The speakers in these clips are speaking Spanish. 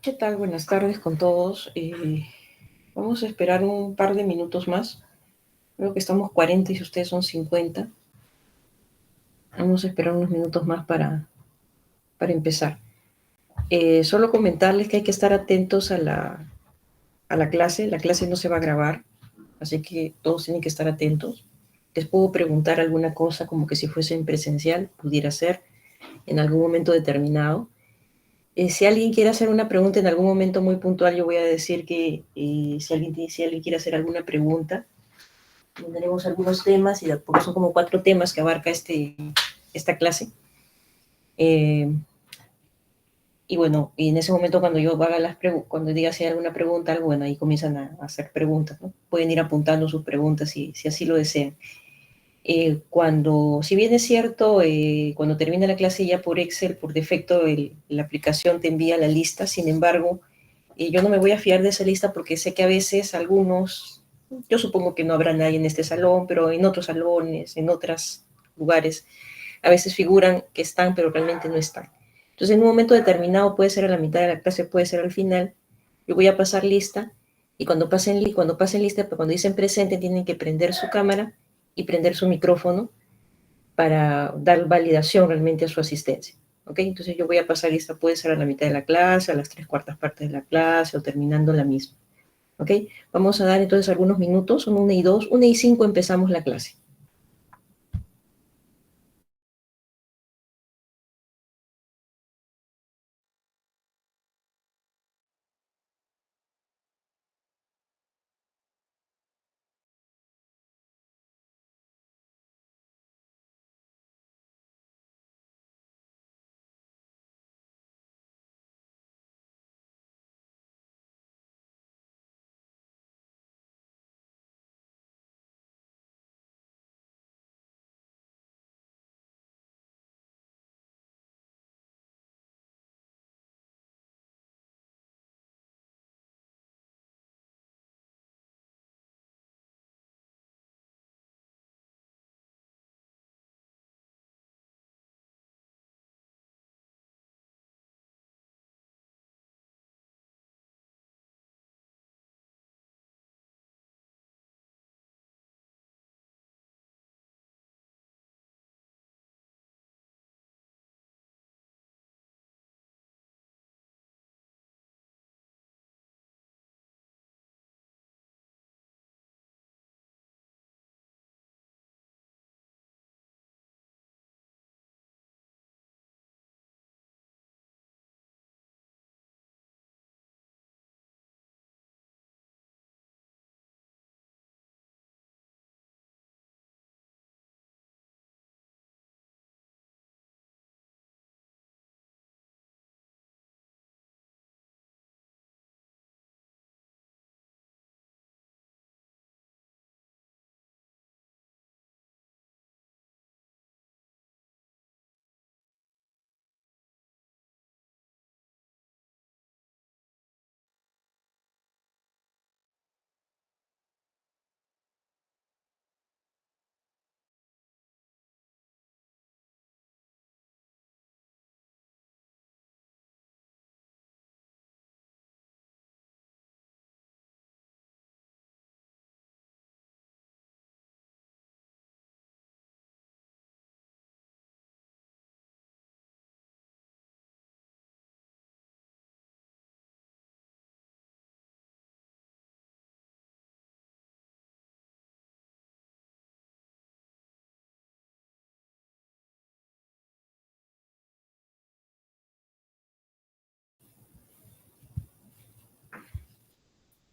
¿Qué tal? Buenas tardes con todos. Vamos a esperar un par de minutos más. Creo que estamos 40 y ustedes son 50. Vamos a esperar unos minutos más para empezar. Solo comentarles que hay que estar atentos a la clase. La clase no se va a grabar, así que todos tienen que estar atentos. Les puedo preguntar alguna cosa como que si fuese en presencial, pudiera ser en algún momento determinado. Si alguien quiere hacer una pregunta en algún momento muy puntual, yo voy a decir que si alguien quiere hacer alguna pregunta, tendremos algunos temas, porque son como 4 temas que abarca esta clase. Y bueno, y en ese momento cuando yo haga cuando diga si hay alguna pregunta, bueno, ahí comienzan a hacer preguntas, ¿no? Pueden ir apuntando sus preguntas si así lo desean. Si bien es cierto, cuando termina la clase ya por Excel, por defecto, la aplicación te envía la lista. Sin embargo, yo no me voy a fiar de esa lista porque sé que a veces algunos, yo supongo que no habrá nadie en este salón, pero en otros salones, en otros lugares, a veces figuran que están, pero realmente no están. Entonces, en un momento determinado, puede ser a la mitad de la clase, puede ser al final, yo voy a pasar lista y cuando pasen lista, cuando dicen presente, tienen que prender su cámara y prender su micrófono para dar validación realmente a su asistencia. ¿Ok? Entonces yo voy a pasar lista, puede ser a la mitad de la clase, a las 3/4 de la clase o terminando la misma. ¿Ok? Vamos a dar entonces algunos minutos, son 1 y 2, 1 y 5 empezamos la clase.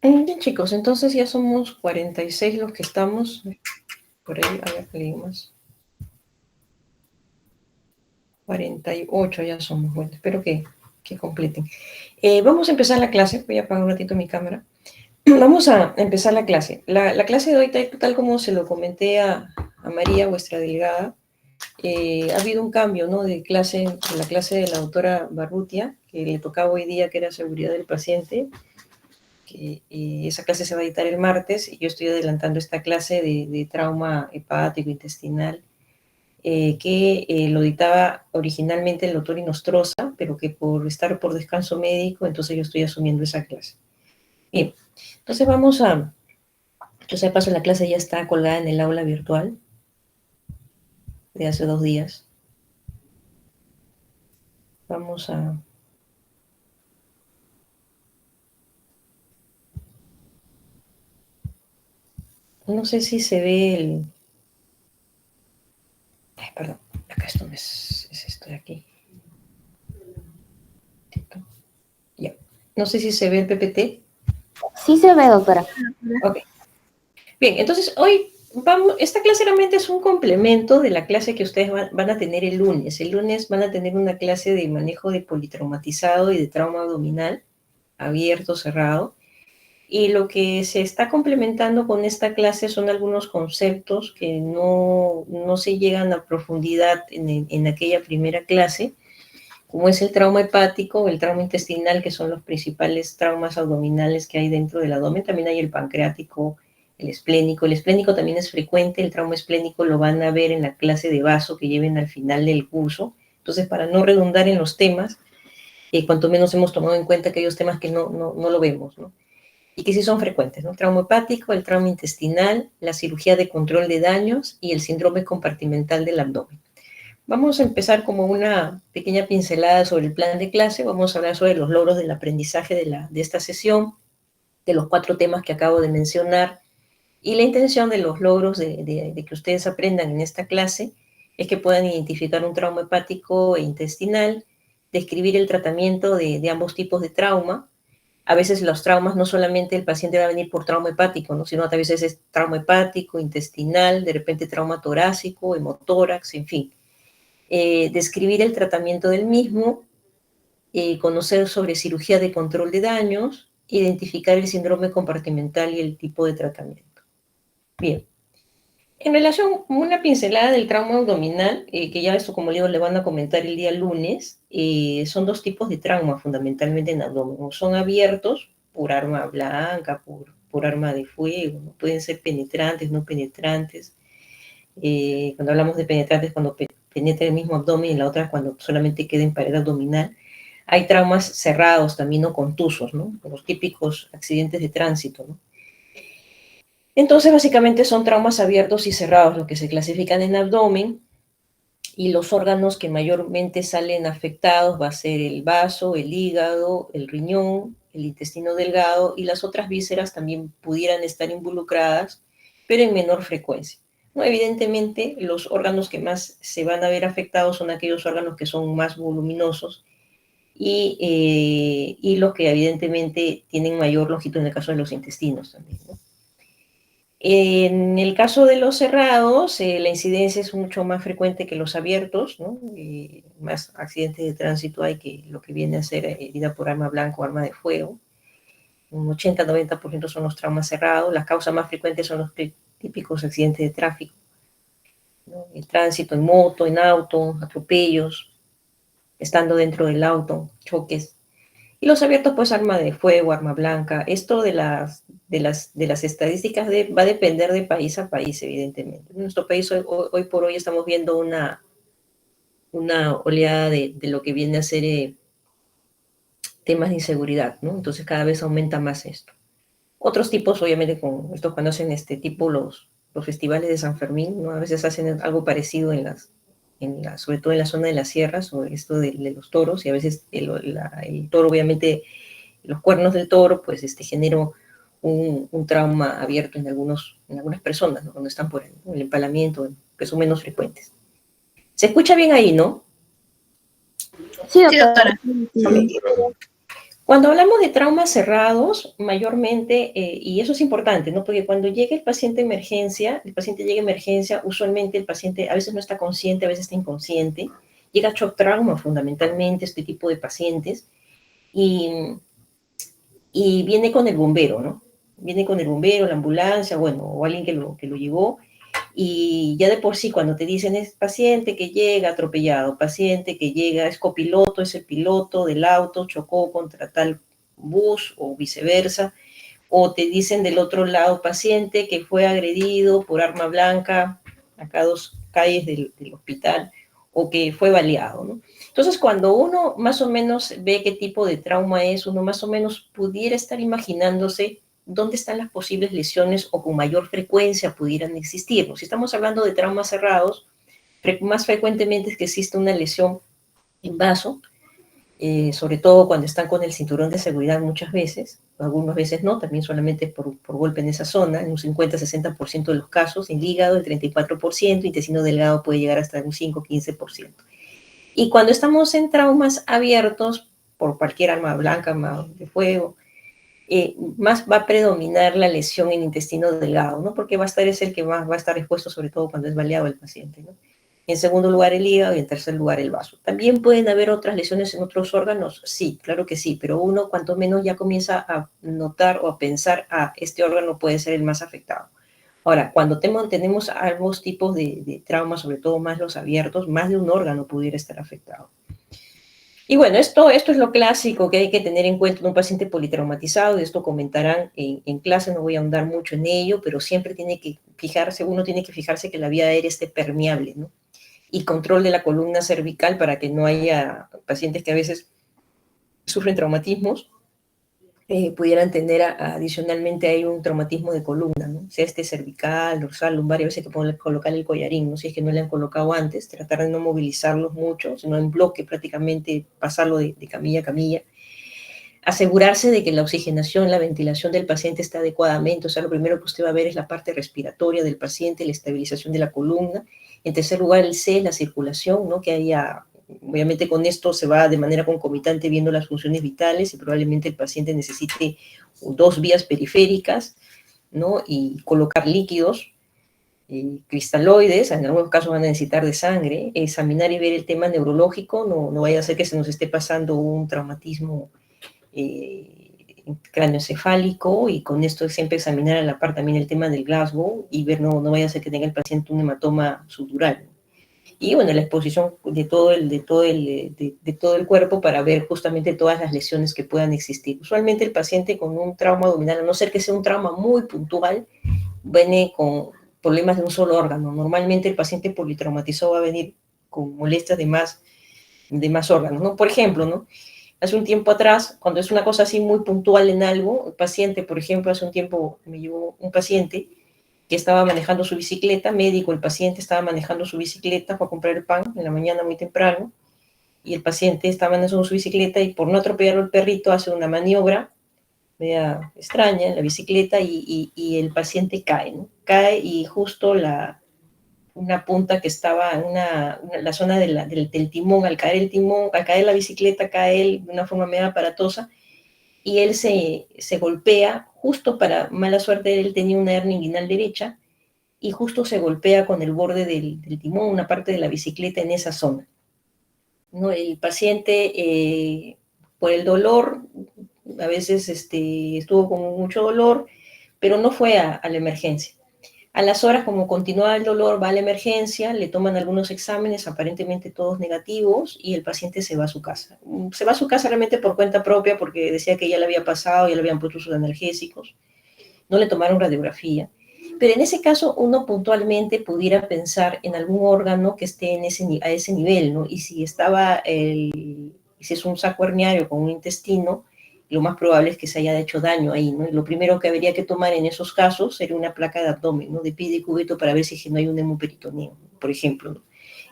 Bien, chicos, entonces ya somos 46 los que estamos. Por ahí hay alguien más. 48 ya somos. Bueno, espero que completen. Vamos a empezar la clase. Voy a apagar un ratito mi cámara. Vamos a empezar la clase. La clase de hoy, tal como se lo comenté a María, vuestra delegada, ha habido un cambio, ¿no? De clase, de la clase de la doctora Barrutia, que le tocaba hoy día, que era seguridad del paciente, que esa clase se va a dictar el martes, y yo estoy adelantando esta clase de trauma hepático intestinal. que lo dictaba originalmente el doctor Inostroza, pero que por estar por descanso médico, entonces yo estoy asumiendo esa clase. Bien, entonces vamos a... Yo sé, paso, la clase ya está colgada en el aula virtual de hace 2 días. Vamos a... No sé si se ve el... Ay, perdón, acá esto no es esto de aquí. Ya. No sé si se ve el PPT. Sí se ve, doctora. Ok. Bien, entonces hoy vamos, esta clase realmente es un complemento de la clase que ustedes van a tener el lunes. El lunes van a tener una clase de manejo de politraumatizado y de trauma abdominal, abierto, cerrado. Y lo que se está complementando con esta clase son algunos conceptos que no se llegan a profundidad en aquella primera clase, como es el trauma hepático, el trauma intestinal, que son los principales traumas abdominales que hay dentro del abdomen. También hay el pancreático, el esplénico. El esplénico también es frecuente, el trauma esplénico lo van a ver en la clase de vaso que lleven al final del curso. Entonces, para no redundar en los temas, cuanto menos hemos tomado en cuenta aquellos temas que no lo vemos, ¿no? Y que sí son frecuentes, ¿no? El trauma hepático, el trauma intestinal, la cirugía de control de daños y el síndrome compartimental del abdomen. Vamos a empezar como una pequeña pincelada sobre el plan de clase. Vamos a hablar sobre los logros del aprendizaje de esta sesión, de los 4 temas que acabo de mencionar. Y la intención de los logros de que ustedes aprendan en esta clase es que puedan identificar un trauma hepático e intestinal, describir el tratamiento de ambos tipos de trauma. A veces los traumas no solamente el paciente va a venir por trauma hepático, ¿no? Sino a veces es trauma hepático, intestinal, de repente trauma torácico, hemotórax, en fin. Describir el tratamiento del mismo, conocer sobre cirugía de control de daños, identificar el síndrome compartimental y el tipo de tratamiento. Bien. En relación con una pincelada del trauma abdominal, que ya esto, como digo, le van a comentar el día lunes, son 2 tipos de trauma fundamentalmente en abdomen. O son abiertos por arma blanca, por arma de fuego, ¿no? Pueden ser penetrantes, no penetrantes. Cuando hablamos de penetrantes, cuando penetra el mismo abdomen, y la otra cuando solamente queda en pared abdominal. Hay traumas cerrados también, no contusos, ¿no? Los típicos accidentes de tránsito, ¿no? Entonces, básicamente son traumas abiertos y cerrados los que se clasifican en abdomen, y los órganos que mayormente salen afectados va a ser el vaso, el hígado, el riñón, el intestino delgado, y las otras vísceras también pudieran estar involucradas, pero en menor frecuencia. No, evidentemente, los órganos que más se van a ver afectados son aquellos órganos que son más voluminosos y los que evidentemente tienen mayor longitud, en el caso de los intestinos también, ¿no? En el caso de los cerrados, la incidencia es mucho más frecuente que los abiertos, ¿no? Más accidentes de tránsito hay que lo que viene a ser herida por arma blanca o arma de fuego. Un 80-90% son los traumas cerrados. Las causas más frecuentes son los típicos accidentes de tráfico, ¿no? El tránsito en moto, en auto, atropellos, estando dentro del auto, choques. Y los abiertos, pues arma de fuego, arma blanca. Esto de las estadísticas va a depender de país a país, evidentemente. En nuestro país hoy por hoy estamos viendo una oleada de lo que viene a ser temas de inseguridad, ¿no? Entonces cada vez aumenta más esto. Otros tipos, obviamente, con estos cuando hacen este tipo los festivales de San Fermín, ¿no? A veces hacen algo parecido sobre todo en la zona de las sierras, sobre esto de los toros, y a veces el toro, obviamente, los cuernos del toro, pues generó un trauma abierto en algunas personas, ¿no? Cuando están por ahí, ¿no? El empalamiento, que son menos frecuentes. ¿Se escucha bien ahí, no? Sí, doctora. Okay. Cuando hablamos de traumas cerrados, mayormente, y eso es importante, ¿no? Porque cuando llega el paciente a emergencia, usualmente el paciente a veces no está consciente, a veces está inconsciente, llega shock trauma fundamentalmente, este tipo de pacientes, y viene con el bombero, ¿no? Viene con el bombero, la ambulancia, bueno, o alguien que lo llevó, y ya de por sí cuando te dicen es paciente que llega atropellado, paciente que llega, es copiloto, es el piloto del auto, chocó contra tal bus o viceversa, o te dicen del otro lado paciente que fue agredido por arma blanca, acá calles del hospital o que fue baleado, ¿no? Entonces, cuando uno más o menos ve qué tipo de trauma es, uno más o menos pudiera estar imaginándose dónde están las posibles lesiones o con mayor frecuencia pudieran existir, ¿no? Si estamos hablando de traumas cerrados, más frecuentemente es que existe una lesión en vaso, sobre todo cuando están con el cinturón de seguridad muchas veces, algunas veces no, también solamente por golpe en esa zona, en un 50-60% de los casos, en el hígado el 34%, intestino delgado puede llegar hasta un 5-15%. Y cuando estamos en traumas abiertos, por cualquier arma blanca, arma de fuego, más va a predominar la lesión en intestino delgado, ¿no? Porque es el que más va a estar expuesto, sobre todo cuando es baleado el paciente, ¿no? En segundo lugar el hígado y en tercer lugar el vaso. ¿También pueden haber otras lesiones en otros órganos? Sí, claro que sí, pero uno cuanto menos ya comienza a notar o a pensar, este órgano puede ser el más afectado. Ahora, cuando tenemos ambos tipos de traumas, sobre todo más los abiertos, más de un órgano pudiera estar afectado. Y bueno, esto es lo clásico que hay que tener en cuenta en un paciente politraumatizado, y esto comentarán en clase, no voy a ahondar mucho en ello, pero siempre uno tiene que fijarse que la vía aérea esté permeable, ¿no? Y control de la columna cervical para que no haya pacientes que a veces sufren traumatismos, pudieran tener adicionalmente ahí un traumatismo de columna, ¿no? Sea cervical, dorsal, lumbar, y a veces hay que colocar el collarín, ¿no? Si es que no le han colocado antes, tratar de no movilizarlos mucho, sino en bloque prácticamente pasarlo de camilla a camilla. Asegurarse de que la oxigenación, la ventilación del paciente está adecuadamente, o sea, lo primero que usted va a ver es la parte respiratoria del paciente, la estabilización de la columna. En tercer lugar, el C, la circulación, ¿no? Que haya, obviamente con esto se va de manera concomitante viendo las funciones vitales y probablemente el paciente necesite 2 vías periféricas, ¿no? Y colocar líquidos, cristaloides, en algunos casos van a necesitar de sangre, examinar y ver el tema neurológico, no vaya a ser que se nos esté pasando un traumatismo cráneoencefálico, y con esto siempre examinar a la par también el tema del Glasgow y ver, no vaya a ser que tenga el paciente un hematoma sutural. Y bueno, la exposición de todo el cuerpo para ver justamente todas las lesiones que puedan existir. Usualmente el paciente con un trauma abdominal, a no ser que sea un trauma muy puntual, viene con problemas de un solo órgano. Normalmente el paciente politraumatizado va a venir con molestias de más órganos, ¿no? Por ejemplo, ¿no? Hace un tiempo atrás, cuando es una cosa así muy puntual en algo, el paciente, por ejemplo, hace un tiempo me llegó un paciente que estaba manejando su bicicleta, médico, el paciente estaba manejando su bicicleta, fue a comprar el pan en la mañana muy temprano, y el paciente estaba manejando su bicicleta y por no atropellarlo el perrito hace una maniobra media extraña en la bicicleta y el paciente cae, ¿no? Cae y justo una punta que estaba en la zona del timón, al caer la bicicleta, cae él de una forma medio aparatosa, y él se golpea, justo para mala suerte, él tenía una hernia inguinal derecha, y justo se golpea con el borde del timón, una parte de la bicicleta en esa zona, ¿no? El paciente, por el dolor, a veces estuvo con mucho dolor, pero no fue a la emergencia. A las horas, como continuaba el dolor, va a la emergencia, le toman algunos exámenes, aparentemente todos negativos, y el paciente se va a su casa. Se va a su casa realmente por cuenta propia, porque decía que ya le había pasado, ya le habían puesto sus analgésicos, no le tomaron radiografía. Pero en ese caso, uno puntualmente pudiera pensar en algún órgano que esté a ese nivel, ¿no? Y si si es un saco herniario con un intestino, lo más probable es que se haya hecho daño ahí, ¿no? Y lo primero que habría que tomar en esos casos sería una placa de abdomen, ¿no? De pie de cúbito, para ver si no hay un hemoperitoneo, por ejemplo, ¿no?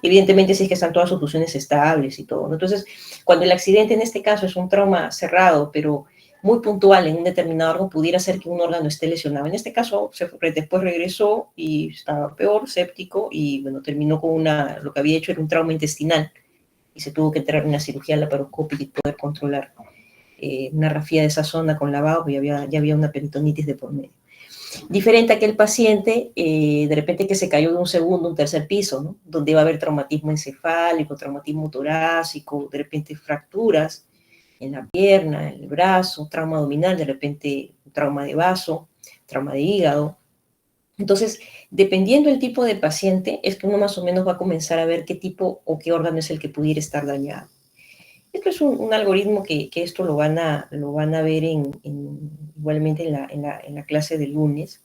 Evidentemente, si es que están todas sus funciones estables y todo, ¿no? Entonces, cuando el accidente en este caso es un trauma cerrado, pero muy puntual en un determinado órgano, pudiera ser que un órgano esté lesionado. En este caso, después regresó y estaba peor, séptico, y bueno, terminó con lo que había hecho era un trauma intestinal, y se tuvo que entrar en una cirugía laparoscópica y poder controlar una rafía de esa zona con lavado, y ya había una peritonitis de por medio. Diferente a aquel paciente, de repente que se cayó de un segundo, un tercer piso, ¿no? Donde iba a haber traumatismo encefálico, traumatismo torácico, de repente fracturas en la pierna, en el brazo, trauma abdominal, de repente trauma de vaso, trauma de hígado. Entonces, dependiendo del tipo de paciente, es que uno más o menos va a comenzar a ver qué tipo o qué órgano es el que pudiera estar dañado. Esto es un algoritmo que esto lo van a ver igualmente en la clase del lunes,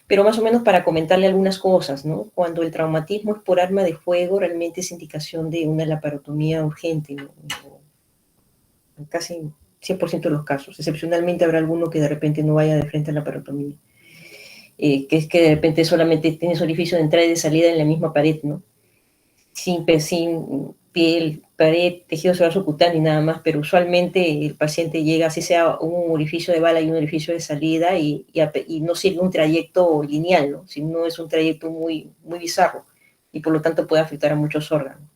pero más o menos para comentarle algunas cosas, ¿no? Cuando el traumatismo es por arma de fuego, realmente es indicación de una laparotomía urgente, ¿no? En casi 100% de los casos. Excepcionalmente habrá alguno que de repente no vaya de frente a la laparotomía. Que es que de repente solamente tienes orificio de entrada y de salida en la misma pared, ¿no? Sin piel, pared, tejido celular subcutáneo y nada más, pero usualmente el paciente llega, así sea un orificio de bala y un orificio de salida, y no sigue un trayecto lineal, ¿no? Sino es un trayecto muy, muy bizarro, y por lo tanto puede afectar a muchos órganos.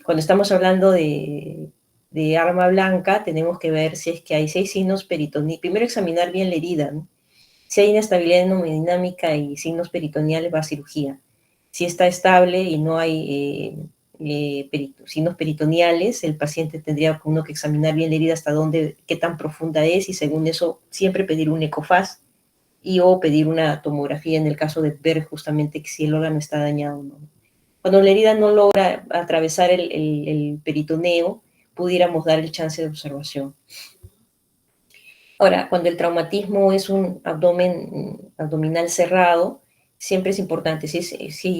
Cuando estamos hablando de arma blanca, tenemos que ver si es que hay 6 signos peritoneales. Primero examinar bien la herida, ¿no? Si hay inestabilidad hemodinámica y signos peritoneales, va a cirugía. Si está estable y no hay signos peritoneales, el paciente tendría uno que examinar bien la herida hasta dónde, qué tan profunda es, y según eso siempre pedir un ecofaz o pedir una tomografía en el caso de ver justamente si el órgano está dañado o no. Cuando la herida no logra atravesar el peritoneo, pudiéramos dar el chance de observación. Ahora, cuando el traumatismo es un abdomen abdominal cerrado, siempre es importante, si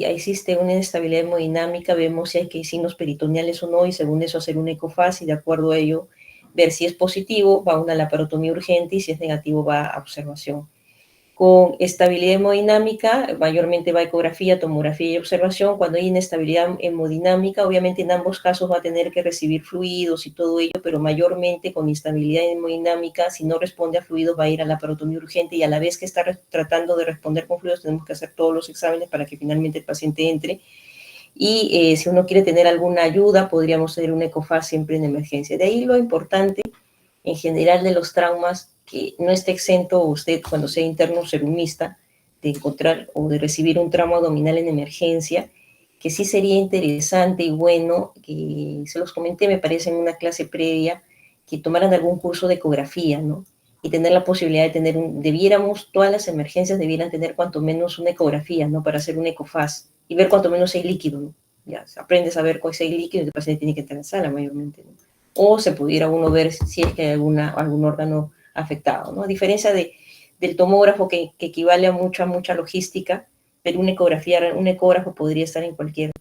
existe una inestabilidad hemodinámica, vemos si hay signos peritoneales o no, y según eso hacer un ecofaz, y de acuerdo a ello ver si es positivo, va a una laparotomía urgente, y si es negativo va a observación. Con estabilidad hemodinámica, mayormente va a ecografía, tomografía y observación. Cuando hay inestabilidad hemodinámica, obviamente en ambos casos va a tener que recibir fluidos y todo ello, pero mayormente con instabilidad hemodinámica, si no responde a fluidos, va a ir a la laparotomía urgente, y a la vez que está tratando de responder con fluidos, tenemos que hacer todos los exámenes para que finalmente el paciente entre. Y si uno quiere tener alguna ayuda, podríamos hacer un ecofaz siempre en emergencia. De ahí lo importante en general de los traumas, que no esté exento usted cuando sea interno serumista de encontrar o de recibir un trauma abdominal en emergencia, que sí sería interesante y bueno, que se los comenté, me parece, en una clase previa, que tomaran algún curso de ecografía, ¿no? Y tener la posibilidad de tener, todas las emergencias debieran tener cuanto menos una ecografía, ¿no? Para hacer un ecofaz y ver cuanto menos hay líquido, ¿no? Ya aprendes a ver cuál es el líquido y el paciente tiene que estar en sala mayormente, ¿no? O se pudiera uno ver si es que hay algún órgano afectado, ¿no? A diferencia del tomógrafo, que equivale a mucha logística, pero un ecógrafo podría estar en cualquier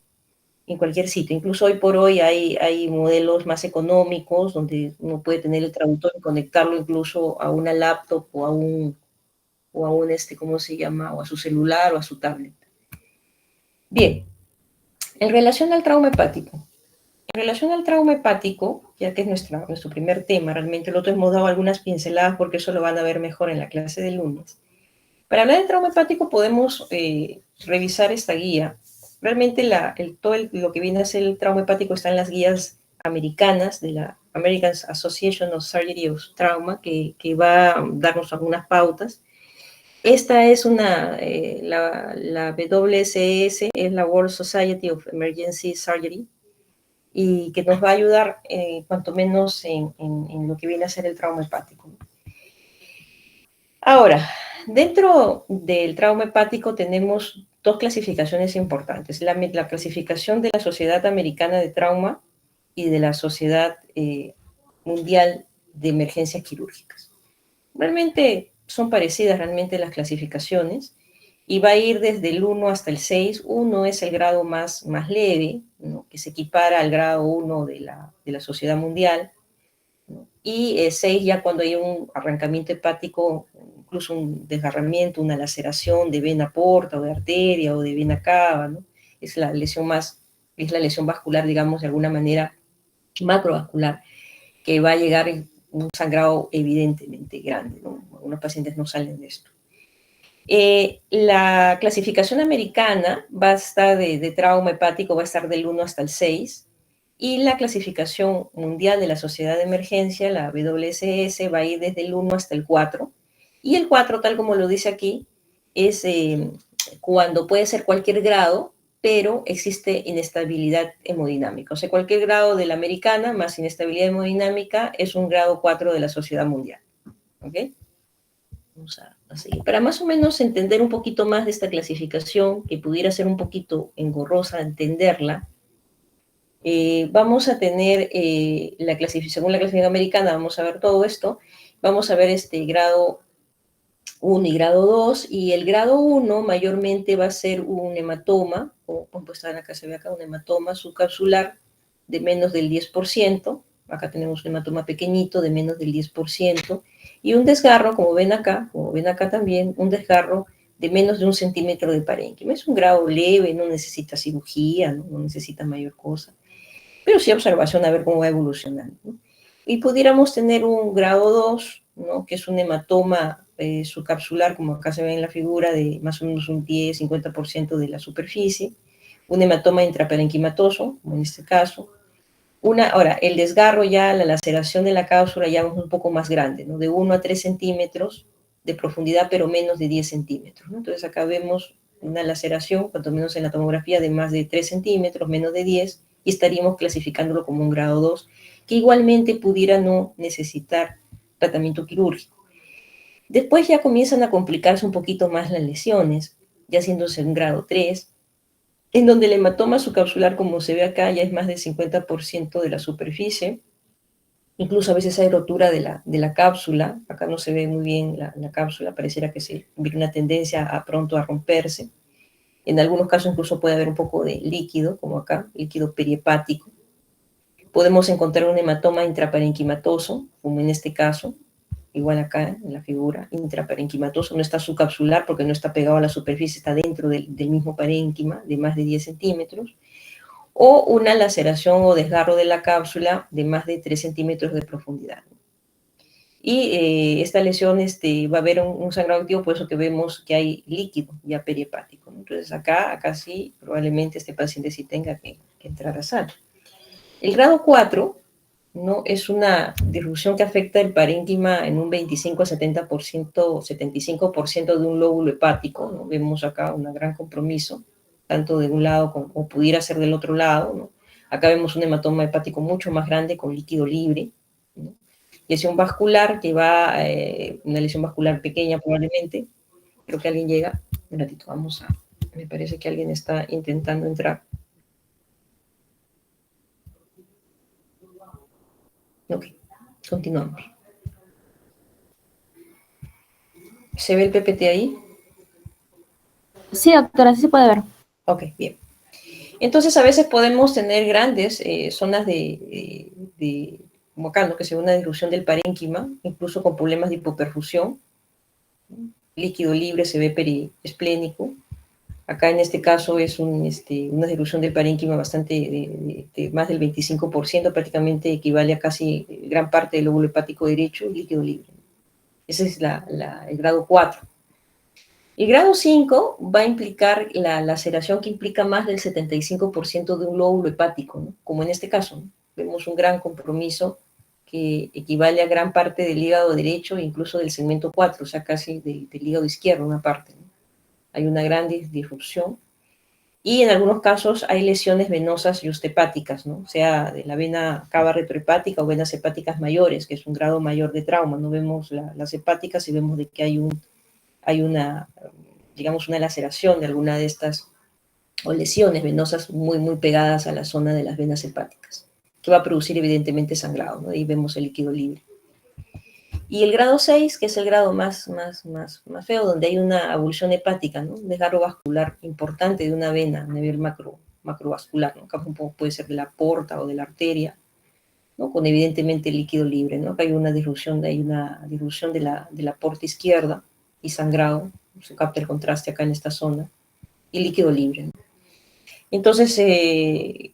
sitio. Incluso hoy por hoy hay modelos más económicos donde uno puede tener el traductor y conectarlo incluso a una laptop o a un ¿cómo se llama? O a su celular o a su tablet. Bien, en relación al trauma hepático. En relación al trauma hepático, ya que es nuestro primer tema, realmente el otro hemos dado algunas pinceladas porque eso lo van a ver mejor en la clase del lunes. Para hablar del trauma hepático podemos revisar esta guía. Realmente lo que viene a ser el trauma hepático está en las guías americanas de la American Association of Surgery of Trauma, que va a darnos algunas pautas. Esta es la WSS, es la World Society of Emergency Surgery, y que nos va a ayudar cuanto menos en lo que viene a ser el trauma hepático. Ahora, dentro del trauma hepático tenemos dos clasificaciones importantes, la clasificación de la Sociedad Americana de Trauma y de la Sociedad Mundial de Emergencias Quirúrgicas. Realmente son parecidas las clasificaciones, y va a ir desde el 1 hasta el 6. 1 es el grado más leve, ¿no? Que se equipara al grado 1 de la Sociedad Mundial, ¿no? Y 6 ya cuando hay un arrancamiento hepático, incluso un desgarramiento, una laceración de vena porta o de arteria o de vena cava, ¿no? Es la lesión vascular, digamos, de alguna manera macrovascular, que va a llegar en un sangrado evidentemente grande, ¿no? Algunos pacientes no salen de esto. La clasificación americana va a estar de trauma hepático, va a estar del 1 hasta el 6, y la clasificación mundial de la Sociedad de Emergencia, la WSS, va a ir desde el 1 hasta el 4, y el 4, tal como lo dice aquí, es cuando puede ser cualquier grado, pero existe inestabilidad hemodinámica. O sea, cualquier grado de la americana más inestabilidad hemodinámica es un grado 4 de la Sociedad Mundial. ¿Ok? Vamos a seguir. Para más o menos entender un poquito más de esta clasificación, que pudiera ser un poquito engorrosa entenderla, vamos a tener según la clasificación americana, vamos a ver todo esto. Vamos a ver este grado 1 y grado 2, y el grado 1 mayormente va a ser un hematoma, o pues acá se ve acá un hematoma subcapsular de menos del 10%, acá tenemos un hematoma pequeñito de menos del 10%, y un desgarro, como ven acá también, un desgarro de menos de 1 centímetro de parénquima. Es un grado leve, no necesita cirugía, no necesita mayor cosa, pero sí observación a ver cómo va evolucionando, ¿no? Y pudiéramos tener un grado 2, ¿no? Que es un hematoma subcapsular, como acá se ve en la figura, de más o menos un 10-50% de la superficie, un hematoma intraparenquimatoso, como en este caso. Ahora, el desgarro ya, la laceración de la cápsula ya es un poco más grande, ¿no? De 1 a 3 centímetros de profundidad, pero menos de 10 centímetros, ¿no? Entonces acá vemos una laceración, cuanto menos en la tomografía, de más de 3 centímetros, menos de 10, y estaríamos clasificándolo como un grado 2, que igualmente pudiera no necesitar tratamiento quirúrgico. Después ya comienzan a complicarse un poquito más las lesiones, ya haciéndose un grado 3, en donde el hematoma subcapsular, como se ve acá, ya es más del 50% de la superficie. Incluso a veces hay rotura de la cápsula. Acá no se ve muy bien la cápsula, pareciera que se ve una tendencia a pronto a romperse. En algunos casos incluso puede haber un poco de líquido, como acá, líquido perihepático. Podemos encontrar un hematoma intraparenquimatoso, como en este caso, igual acá en la figura, intraparenquimatoso, no está subcapsular porque no está pegado a la superficie, está dentro del mismo parénquima de más de 10 centímetros, o una laceración o desgarro de la cápsula de más de 3 centímetros de profundidad. Y esta lesión va a haber un sangrado activo, por eso que vemos que hay líquido ya perihepático, ¿no? Entonces acá sí, probablemente este paciente sí tenga que entrar a sala. El grado 4, ¿no? Es una disrupción que afecta el parénquima en un 25 a 70%, 75% de un lóbulo hepático, ¿no? Vemos acá un gran compromiso, tanto de un lado como pudiera ser del otro lado, ¿no? Acá vemos un hematoma hepático mucho más grande con líquido libre, ¿no? Lesión vascular que va, una lesión vascular pequeña probablemente. Creo que alguien llega. Un ratito, me parece que alguien está intentando entrar. Ok, continuamos. ¿Se ve el PPT ahí? Sí, doctora, sí se puede ver. Ok, bien. Entonces, a veces podemos tener grandes zonas como acá, ¿no? Que se ve una disrupción del parénquima, incluso con problemas de hipoperfusión. Líquido libre se ve periesplénico. Acá en este caso es una disrupción del parénquima bastante, de más del 25%, prácticamente equivale a casi gran parte del lóbulo hepático derecho y líquido libre. Ese es el grado 4. El grado 5 va a implicar la laceración que implica más del 75% de un lóbulo hepático, ¿no? Como en este caso, ¿no? Vemos un gran compromiso que equivale a gran parte del hígado derecho e incluso del segmento 4, o sea, casi del hígado izquierdo, una parte, ¿no? Hay una gran disrupción. Y en algunos casos hay lesiones venosas y ostehepáticas, ¿no? O sea, de la vena cava retrohepática o venas hepáticas mayores, que es un grado mayor de trauma. No vemos las hepáticas y vemos de que hay una, digamos, una laceración de alguna de estas o lesiones venosas muy, muy pegadas a la zona de las venas hepáticas, que va a producir evidentemente sangrado, ¿no? Ahí vemos el líquido libre. Y el grado 6, que es el grado más feo, donde hay una avulsión hepática, ¿no? Un desgarro vascular importante de una vena a nivel macrovascular, ¿no? Acá puede ser de la porta o de la arteria, ¿no? Con evidentemente líquido libre, ¿no? Acá hay una disrupción de la porta izquierda y sangrado, se capta el contraste acá en esta zona, y líquido libre, ¿no? Entonces,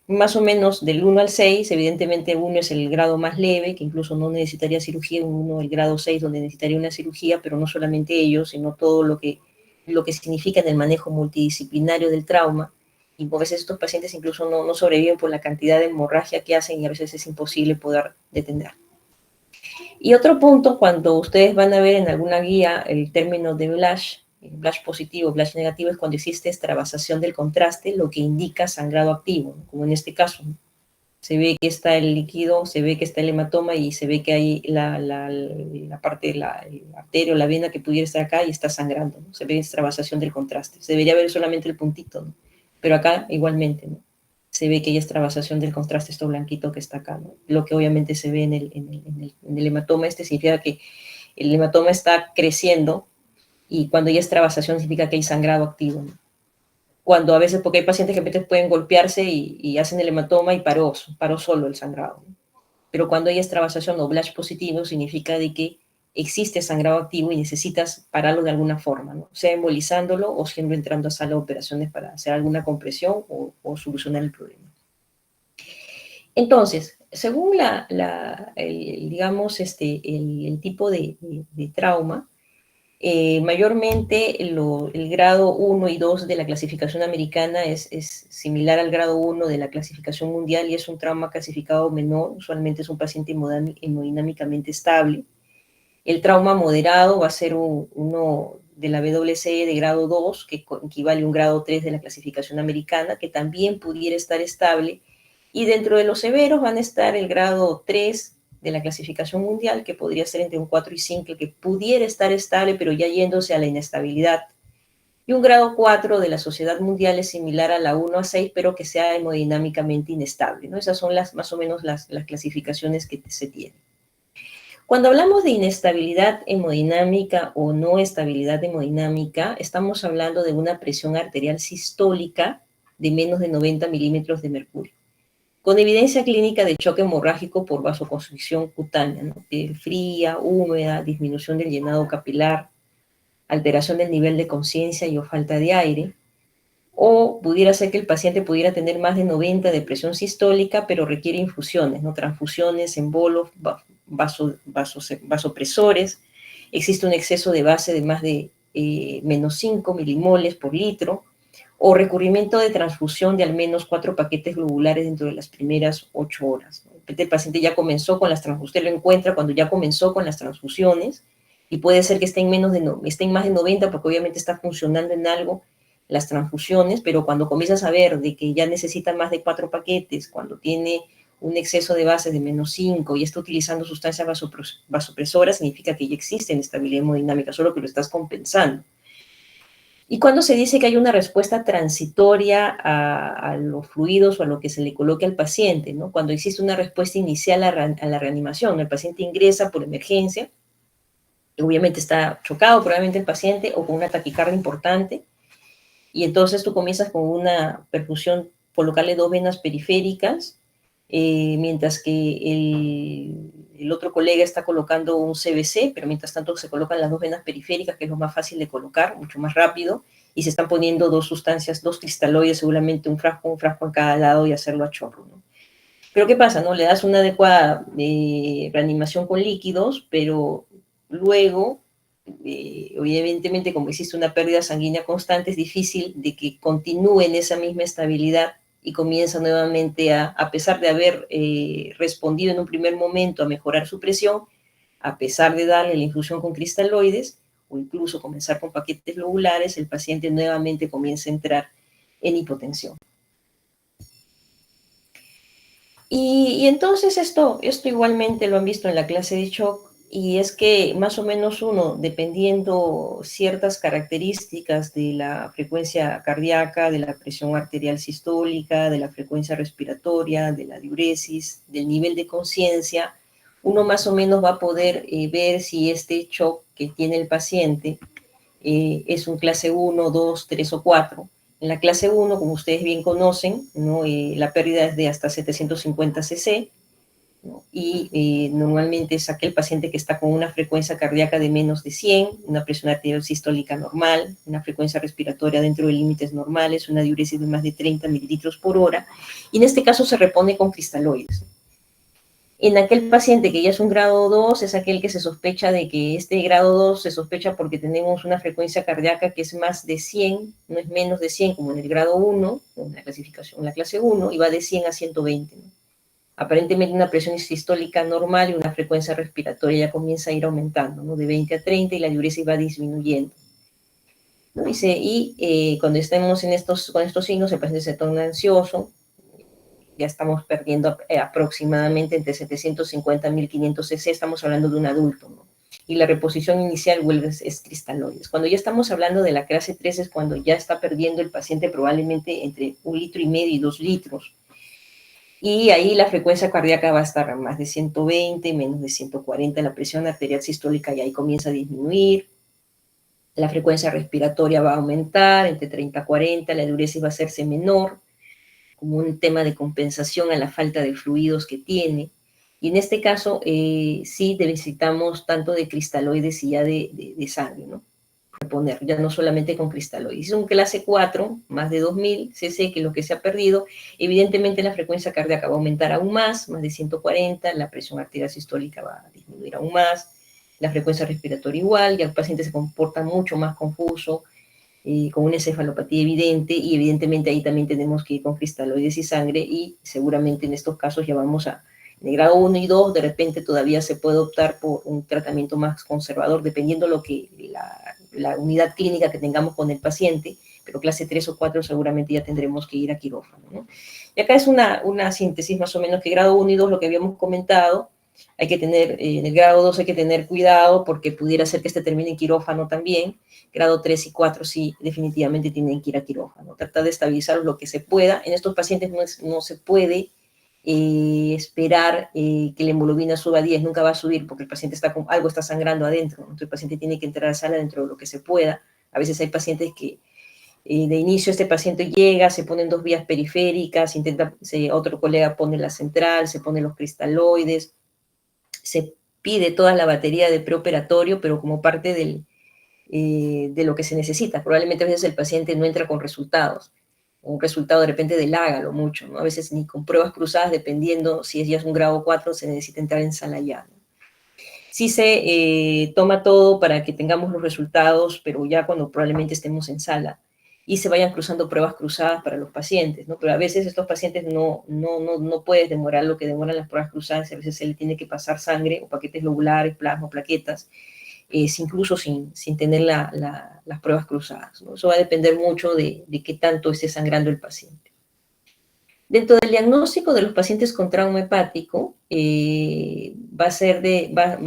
más o menos del 1 al 6, evidentemente 1 es el grado más leve, que incluso no necesitaría cirugía, 1 el grado 6 donde necesitaría una cirugía, pero no solamente ello, sino todo lo que significa en el manejo multidisciplinario del trauma. Y a veces estos pacientes incluso no sobreviven por la cantidad de hemorragia que hacen y a veces es imposible poder detener. Y otro punto, cuando ustedes van a ver en alguna guía el término de Blasch positivo, Blasch negativo, es cuando existe extravasación del contraste, lo que indica sangrado activo, ¿no? Como en este caso, ¿no? Se ve que está el líquido, se ve que está el hematoma y se ve que hay la parte de la arteria o la vena que pudiera estar acá y está sangrando, ¿no? Se ve extravasación del contraste. Se debería ver solamente el puntito, ¿no? Pero acá igualmente, ¿no? Se ve que hay extravasación del contraste, esto blanquito que está acá, ¿no? Lo que obviamente se ve en el hematoma, significa que el hematoma está creciendo y cuando ya es travasación significa que hay sangrado activo, ¿no? Cuando a veces, porque hay pacientes que a veces pueden golpearse y hacen el hematoma y paró solo el sangrado, ¿no? Pero cuando hay extravasación o Blasch positivo, significa de que existe sangrado activo y necesitas pararlo de alguna forma, ¿no? Sea embolizándolo o siendo entrando a sala de operaciones para hacer alguna compresión o solucionar el problema. Entonces, según digamos, el tipo de trauma, mayormente el grado 1 y 2 de la clasificación americana es similar al grado 1 de la clasificación mundial y es un trauma clasificado menor, usualmente es un paciente hemodinámicamente estable. El trauma moderado va a ser uno de la WCE de grado 2, que equivale a un grado 3 de la clasificación americana, que también pudiera estar estable. Y dentro de los severos van a estar el grado 3 de la clasificación mundial, que podría ser entre un 4 y 5, que pudiera estar estable, pero ya yéndose a la inestabilidad. Y un grado 4 de la sociedad mundial es similar a la 1 a 6, pero que sea hemodinámicamente inestable, ¿no? Esas son más o menos las clasificaciones que se tienen. Cuando hablamos de inestabilidad hemodinámica o no estabilidad hemodinámica, estamos hablando de una presión arterial sistólica de menos de 90 milímetros de mercurio, con evidencia clínica de choque hemorrágico por vasoconstricción cutánea, ¿no? Piel fría, húmeda, disminución del llenado capilar, alteración del nivel de conciencia y o falta de aire, o pudiera ser que el paciente pudiera tener más de 90 de presión sistólica, pero requiere infusiones, ¿no? Transfusiones, embolos, vasopresores, existe un exceso de base de más de menos 5 milimoles por litro, o recurrimiento de transfusión de al menos 4 paquetes globulares dentro de las primeras 8 horas, ¿no? El paciente ya comenzó con las transfusiones, usted lo encuentra cuando ya comenzó con las transfusiones, y puede ser que esté en más de 90 porque obviamente está funcionando en algo las transfusiones, pero cuando comienzas a ver de que ya necesita más de 4 paquetes, cuando tiene un exceso de base de menos 5 y está utilizando sustancias vasopresoras, significa que ya existe inestabilidad hemodinámica, solo que lo estás compensando. Y cuando se dice que hay una respuesta transitoria a los fluidos o a lo que se le coloque al paciente, ¿no? Cuando existe una respuesta inicial a la reanimación, el paciente ingresa por emergencia, obviamente está chocado probablemente el paciente o con una taquicardia importante, y entonces tú comienzas con una perfusión, colocarle 2 venas periféricas, mientras que el otro colega está colocando un CBC, pero mientras tanto se colocan las 2 venas periféricas, que es lo más fácil de colocar, mucho más rápido, y se están poniendo 2 sustancias, 2 cristaloides, seguramente un frasco en cada lado y hacerlo a chorro, ¿no? Pero ¿qué pasa, no? Le das una adecuada reanimación con líquidos, pero luego, evidentemente, como existe una pérdida sanguínea constante, es difícil de que continúe en esa misma estabilidad y comienza nuevamente a pesar de haber respondido en un primer momento a mejorar su presión, a pesar de darle la infusión con cristaloides, o incluso comenzar con paquetes globulares, el paciente nuevamente comienza a entrar en hipotensión. Y entonces esto igualmente lo han visto en la clase de shock, y es que más o menos uno, dependiendo ciertas características de la frecuencia cardíaca, de la presión arterial sistólica, de la frecuencia respiratoria, de la diuresis, del nivel de conciencia, uno más o menos va a poder ver si este shock que tiene el paciente es un clase 1, 2, 3 o 4. En la clase 1, como ustedes bien conocen, ¿no? La pérdida es de hasta 750 cc, ¿no? Y normalmente es aquel paciente que está con una frecuencia cardíaca de menos de 100, una presión arterial sistólica normal, una frecuencia respiratoria dentro de límites normales, una diuresis de más de 30 mililitros por hora, y en este caso se repone con cristaloides. En aquel paciente que ya es un grado 2, es aquel que se sospecha de que este grado 2 se sospecha porque tenemos una frecuencia cardíaca que es más de 100, no es menos de 100 como en el grado 1, en la clasificación, en la clase 1, y va de 100 a 120, ¿no? Aparentemente una presión sistólica normal y una frecuencia respiratoria ya comienza a ir aumentando, ¿no? De 20 a 30 y la diuresis va disminuyendo, ¿no? Cuando estemos con estos signos, el paciente se torna ansioso, ya estamos perdiendo aproximadamente entre 750 y 1500 cc, estamos hablando de un adulto, ¿no? Y la reposición inicial vuelve es cristaloides. Cuando ya estamos hablando de la clase 3 es cuando ya está perdiendo el paciente probablemente entre 1,5 litros y 2 litros. Y ahí la frecuencia cardíaca va a estar a más de 120, menos de 140, la presión arterial sistólica y ahí comienza a disminuir. la frecuencia respiratoria va a aumentar entre 30 a 40, la diuresis va a hacerse menor, como un tema de compensación a la falta de fluidos que tiene. Y en este caso, sí necesitamos tanto de cristaloides y ya de sangre, ¿no? Reponer, ya no solamente con cristaloides. Es un clase 4, más de 2000 cc, que es lo que se ha perdido. Evidentemente la frecuencia cardíaca va a aumentar aún más de 140, la presión arterial sistólica va a disminuir aún más, la frecuencia respiratoria igual, ya el paciente se comporta mucho más confuso, con una encefalopatía evidente, y evidentemente ahí también tenemos que ir con cristaloides y sangre, y seguramente en estos casos ya vamos a, en el grado 1 y 2, de repente todavía se puede optar por un tratamiento más conservador, dependiendo lo que la unidad clínica que tengamos con el paciente, pero clase 3 o 4 seguramente ya tendremos que ir a quirófano, ¿no? Y acá es una síntesis más o menos, que grado 1 y 2, lo que habíamos comentado, hay que tener, en el grado 2 hay que tener cuidado porque pudiera ser que este termine en quirófano también. Grado 3 y 4 sí, definitivamente tienen que ir a quirófano. Tratar de estabilizar lo que se pueda. En estos pacientes no se puede esperar que la hemoglobina suba a 10, nunca va a subir porque el paciente algo está sangrando adentro. Entonces el paciente tiene que entrar a la sala dentro de lo que se pueda. A veces hay pacientes que de inicio este paciente llega, se ponen 2 vías periféricas, otro colega pone la central, se pone los cristaloides, se pide toda la batería de preoperatorio, pero como parte de lo que se necesita. Probablemente a veces el paciente no entra con resultados, un resultado de repente del hágalo mucho, ¿no? A veces ni con pruebas cruzadas, dependiendo si ya es un grado 4, se necesita entrar en sala ya, ¿no? Sí se toma todo para que tengamos los resultados, pero ya cuando probablemente estemos en sala, y se vayan cruzando pruebas cruzadas para los pacientes, ¿no? Pero a veces estos pacientes no pueden demorar lo que demoran las pruebas cruzadas, a veces se le tiene que pasar sangre o paquetes lobulares, plasma, plaquetas, incluso sin tener las pruebas cruzadas, ¿no? Eso va a depender mucho de qué tanto esté sangrando el paciente. Dentro del diagnóstico de los pacientes con trauma hepático, va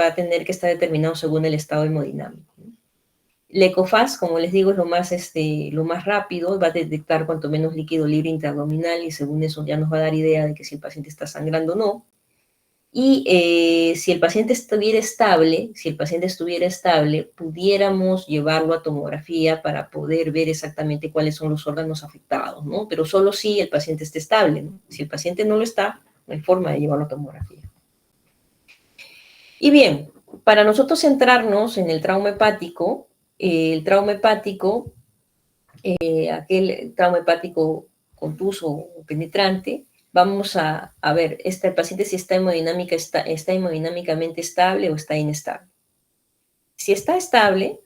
a tener que estar determinado según el estado hemodinámico, ¿no? La ECOFAS, como les digo, es lo más rápido, va a detectar cuanto menos líquido libre intraabdominal, y según eso ya nos va a dar idea de que si el paciente está sangrando o no. Y si el paciente estuviera estable, pudiéramos llevarlo a tomografía para poder ver exactamente cuáles son los órganos afectados, ¿no? Pero solo si el paciente esté estable, ¿no? Si el paciente no lo está, no hay forma de llevarlo a tomografía. Y bien, para nosotros centrarnos en el trauma hepático, aquel trauma hepático contuso o penetrante, vamos a ver el paciente si está hemodinámicamente estable o está inestable. Si está estable,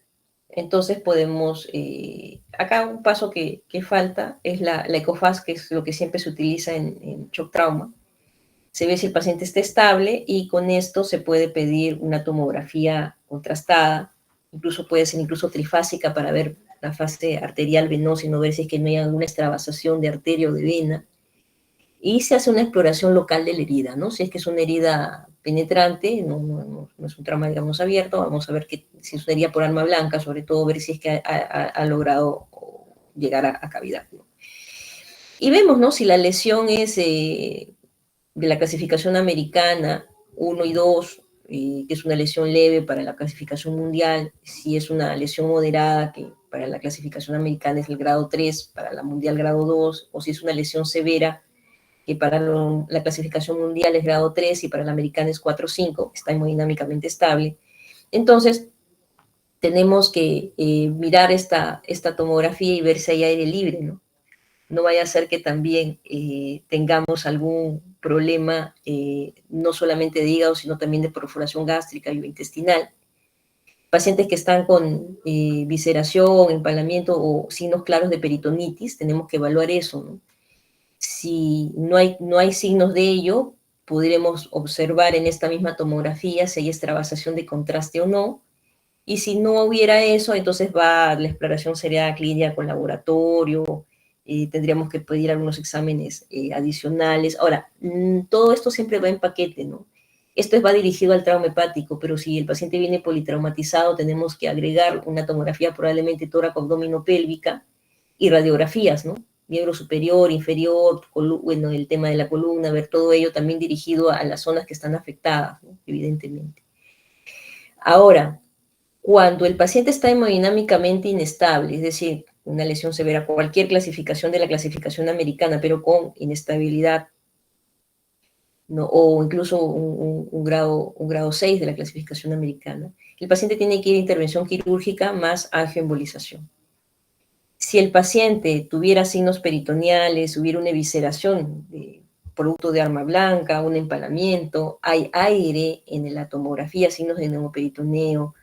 entonces podemos, acá un paso que falta es la ECOFAS, que es lo que siempre se utiliza en shock trauma. Se ve si el paciente está estable, y con esto se puede pedir una tomografía contrastada, incluso puede ser trifásica, para ver la fase arterial venosa y no ver si es que no hay alguna extravasación de arteria o de vena. Y se hace una exploración local de la herida, ¿no? Si es que es una herida penetrante, no es un trauma, digamos, abierto, vamos a ver si es una herida por arma blanca, sobre todo ver si es que ha logrado llegar a cavidad, ¿no? Y vemos, ¿no? Si la lesión es de la clasificación americana 1 y 2, que es una lesión leve para la clasificación mundial, si es una lesión moderada, que para la clasificación americana es el grado 3, para la mundial grado 2, o si es una lesión severa, que para la clasificación mundial es grado 3 y para la americana es 4 o 5, está hemodinámicamente estable. Entonces, tenemos que mirar esta tomografía y ver si hay aire libre, ¿no? No vaya a ser que también tengamos algún problema, no solamente de hígado, sino también de perforación gástrica y intestinal. Pacientes que están con visceración, empalamiento o signos claros de peritonitis, tenemos que evaluar eso, ¿no? Si no hay signos de ello, podremos observar en esta misma tomografía si hay extravasación de contraste o no. Y si no hubiera eso, entonces la exploración sería clínica con laboratorio, tendríamos que pedir algunos exámenes adicionales. Ahora, todo esto siempre va en paquete, ¿no? Esto va dirigido al trauma hepático, pero si el paciente viene politraumatizado, tenemos que agregar una tomografía probablemente tóraco-abdominopélvica y radiografías, ¿no? Miembro superior, inferior, bueno, el tema de la columna, ver todo ello también dirigido a las zonas que están afectadas, ¿no? Evidentemente. Ahora, Cuando el paciente está hemodinámicamente inestable, es decir, una lesión severa, cualquier clasificación de la clasificación americana, pero con inestabilidad, ¿no? O incluso un grado 6 de la clasificación americana, el paciente tiene que ir a intervención quirúrgica más angioembolización. Si el paciente tuviera signos peritoneales, hubiera una evisceración de producto de arma blanca, un empalamiento, hay aire en la tomografía, signos de neumoperitoneo,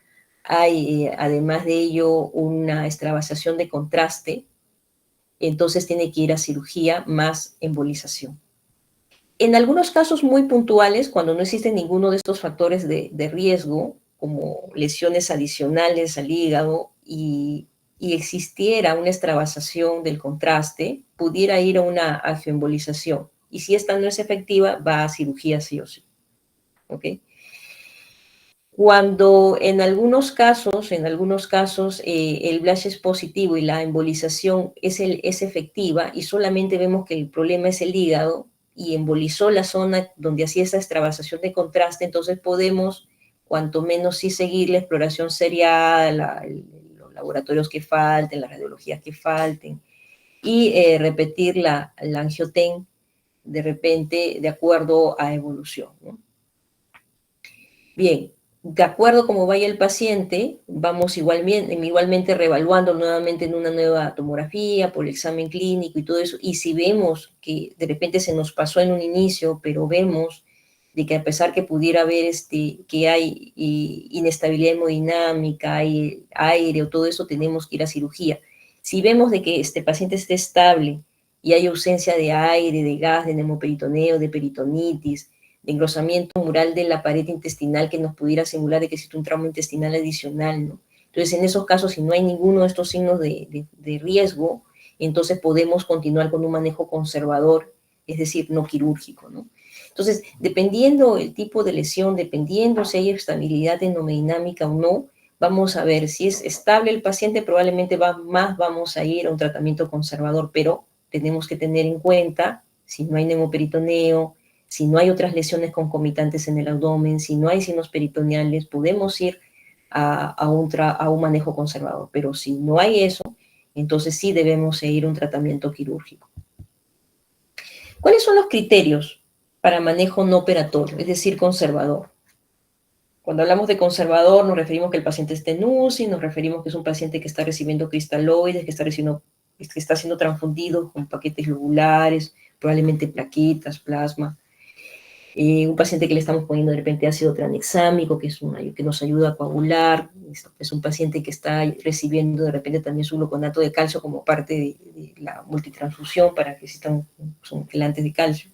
hay además de ello una extravasación de contraste, entonces tiene que ir a cirugía más embolización. En algunos casos muy puntuales, cuando no existe ninguno de estos factores de riesgo, como lesiones adicionales al hígado y existiera una extravasación del contraste, pudiera ir a una angioembolización. Y si esta no es efectiva, va a cirugía sí o sí. ¿Ok? Cuando en algunos casos el Blasch es positivo y la embolización es efectiva y solamente vemos que el problema es el hígado y embolizó la zona donde hacía esa extravasación de contraste, entonces podemos cuanto menos sí seguir la exploración seriada, los laboratorios que falten, las radiologías que falten y repetir la angioten de repente de acuerdo a evolución, ¿no? Bien, de acuerdo a cómo vaya el paciente, vamos igualmente reevaluando nuevamente en una nueva tomografía por el examen clínico y todo eso. Y si vemos que de repente se nos pasó en un inicio, pero vemos de que a pesar que pudiera haber que hay inestabilidad hemodinámica, hay aire o todo eso, tenemos que ir a cirugía. Si vemos de que este paciente esté estable y hay ausencia de aire, de gas, de neumoperitoneo, de peritonitis, de engrosamiento mural de la pared intestinal que nos pudiera simular de que existe un trauma intestinal adicional, ¿no? Entonces, en esos casos, si no hay ninguno de estos signos de riesgo, entonces podemos continuar con un manejo conservador, es decir, no quirúrgico, ¿no? Entonces, dependiendo el tipo de lesión, dependiendo si hay estabilidad hemodinámica o no, vamos a ver si es estable el paciente, probablemente más vamos a ir a un tratamiento conservador, pero tenemos que tener en cuenta si no hay neumoperitoneo, si no hay otras lesiones concomitantes en el abdomen, si no hay signos peritoneales, podemos ir a un manejo conservador. Pero si no hay eso, entonces sí debemos ir a un tratamiento quirúrgico. ¿Cuáles son los criterios para manejo no operatorio, es decir, conservador? Cuando hablamos de conservador, nos referimos que el paciente esté en UCI, nos referimos que es un paciente que está recibiendo cristaloides, que está siendo transfundido con paquetes lobulares, probablemente plaquetas, plasma. Un paciente que le estamos poniendo de repente ácido tranexámico, que nos ayuda a coagular, es un paciente que está recibiendo de repente también su gluconato de calcio como parte de la multitransfusión para que existan quelantes de calcio.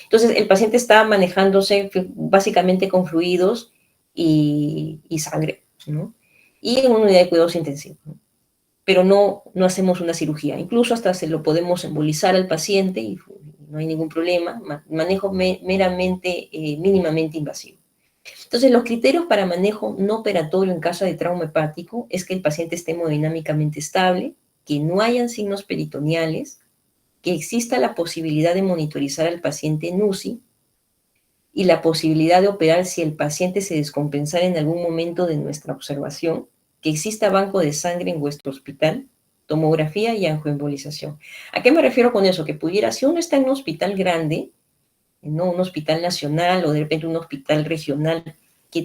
Entonces, el paciente está manejándose básicamente con fluidos y sangre, ¿no? Y en una unidad de cuidados intensivos, ¿no? Pero no hacemos una cirugía. Incluso hasta se lo podemos embolizar al paciente y no hay ningún problema. Manejo meramente, mínimamente invasivo. Entonces, los criterios para manejo no operatorio en caso de trauma hepático es que el paciente esté hemodinámicamente estable, que no hayan signos peritoneales, que exista la posibilidad de monitorizar al paciente en UCI y la posibilidad de operar si el paciente se descompensara en algún momento de nuestra observación, que exista banco de sangre en vuestro hospital, tomografía y angioembolización. ¿A qué me refiero con eso? Que pudiera, si uno está en un hospital grande, no un hospital nacional o de repente un hospital regional, que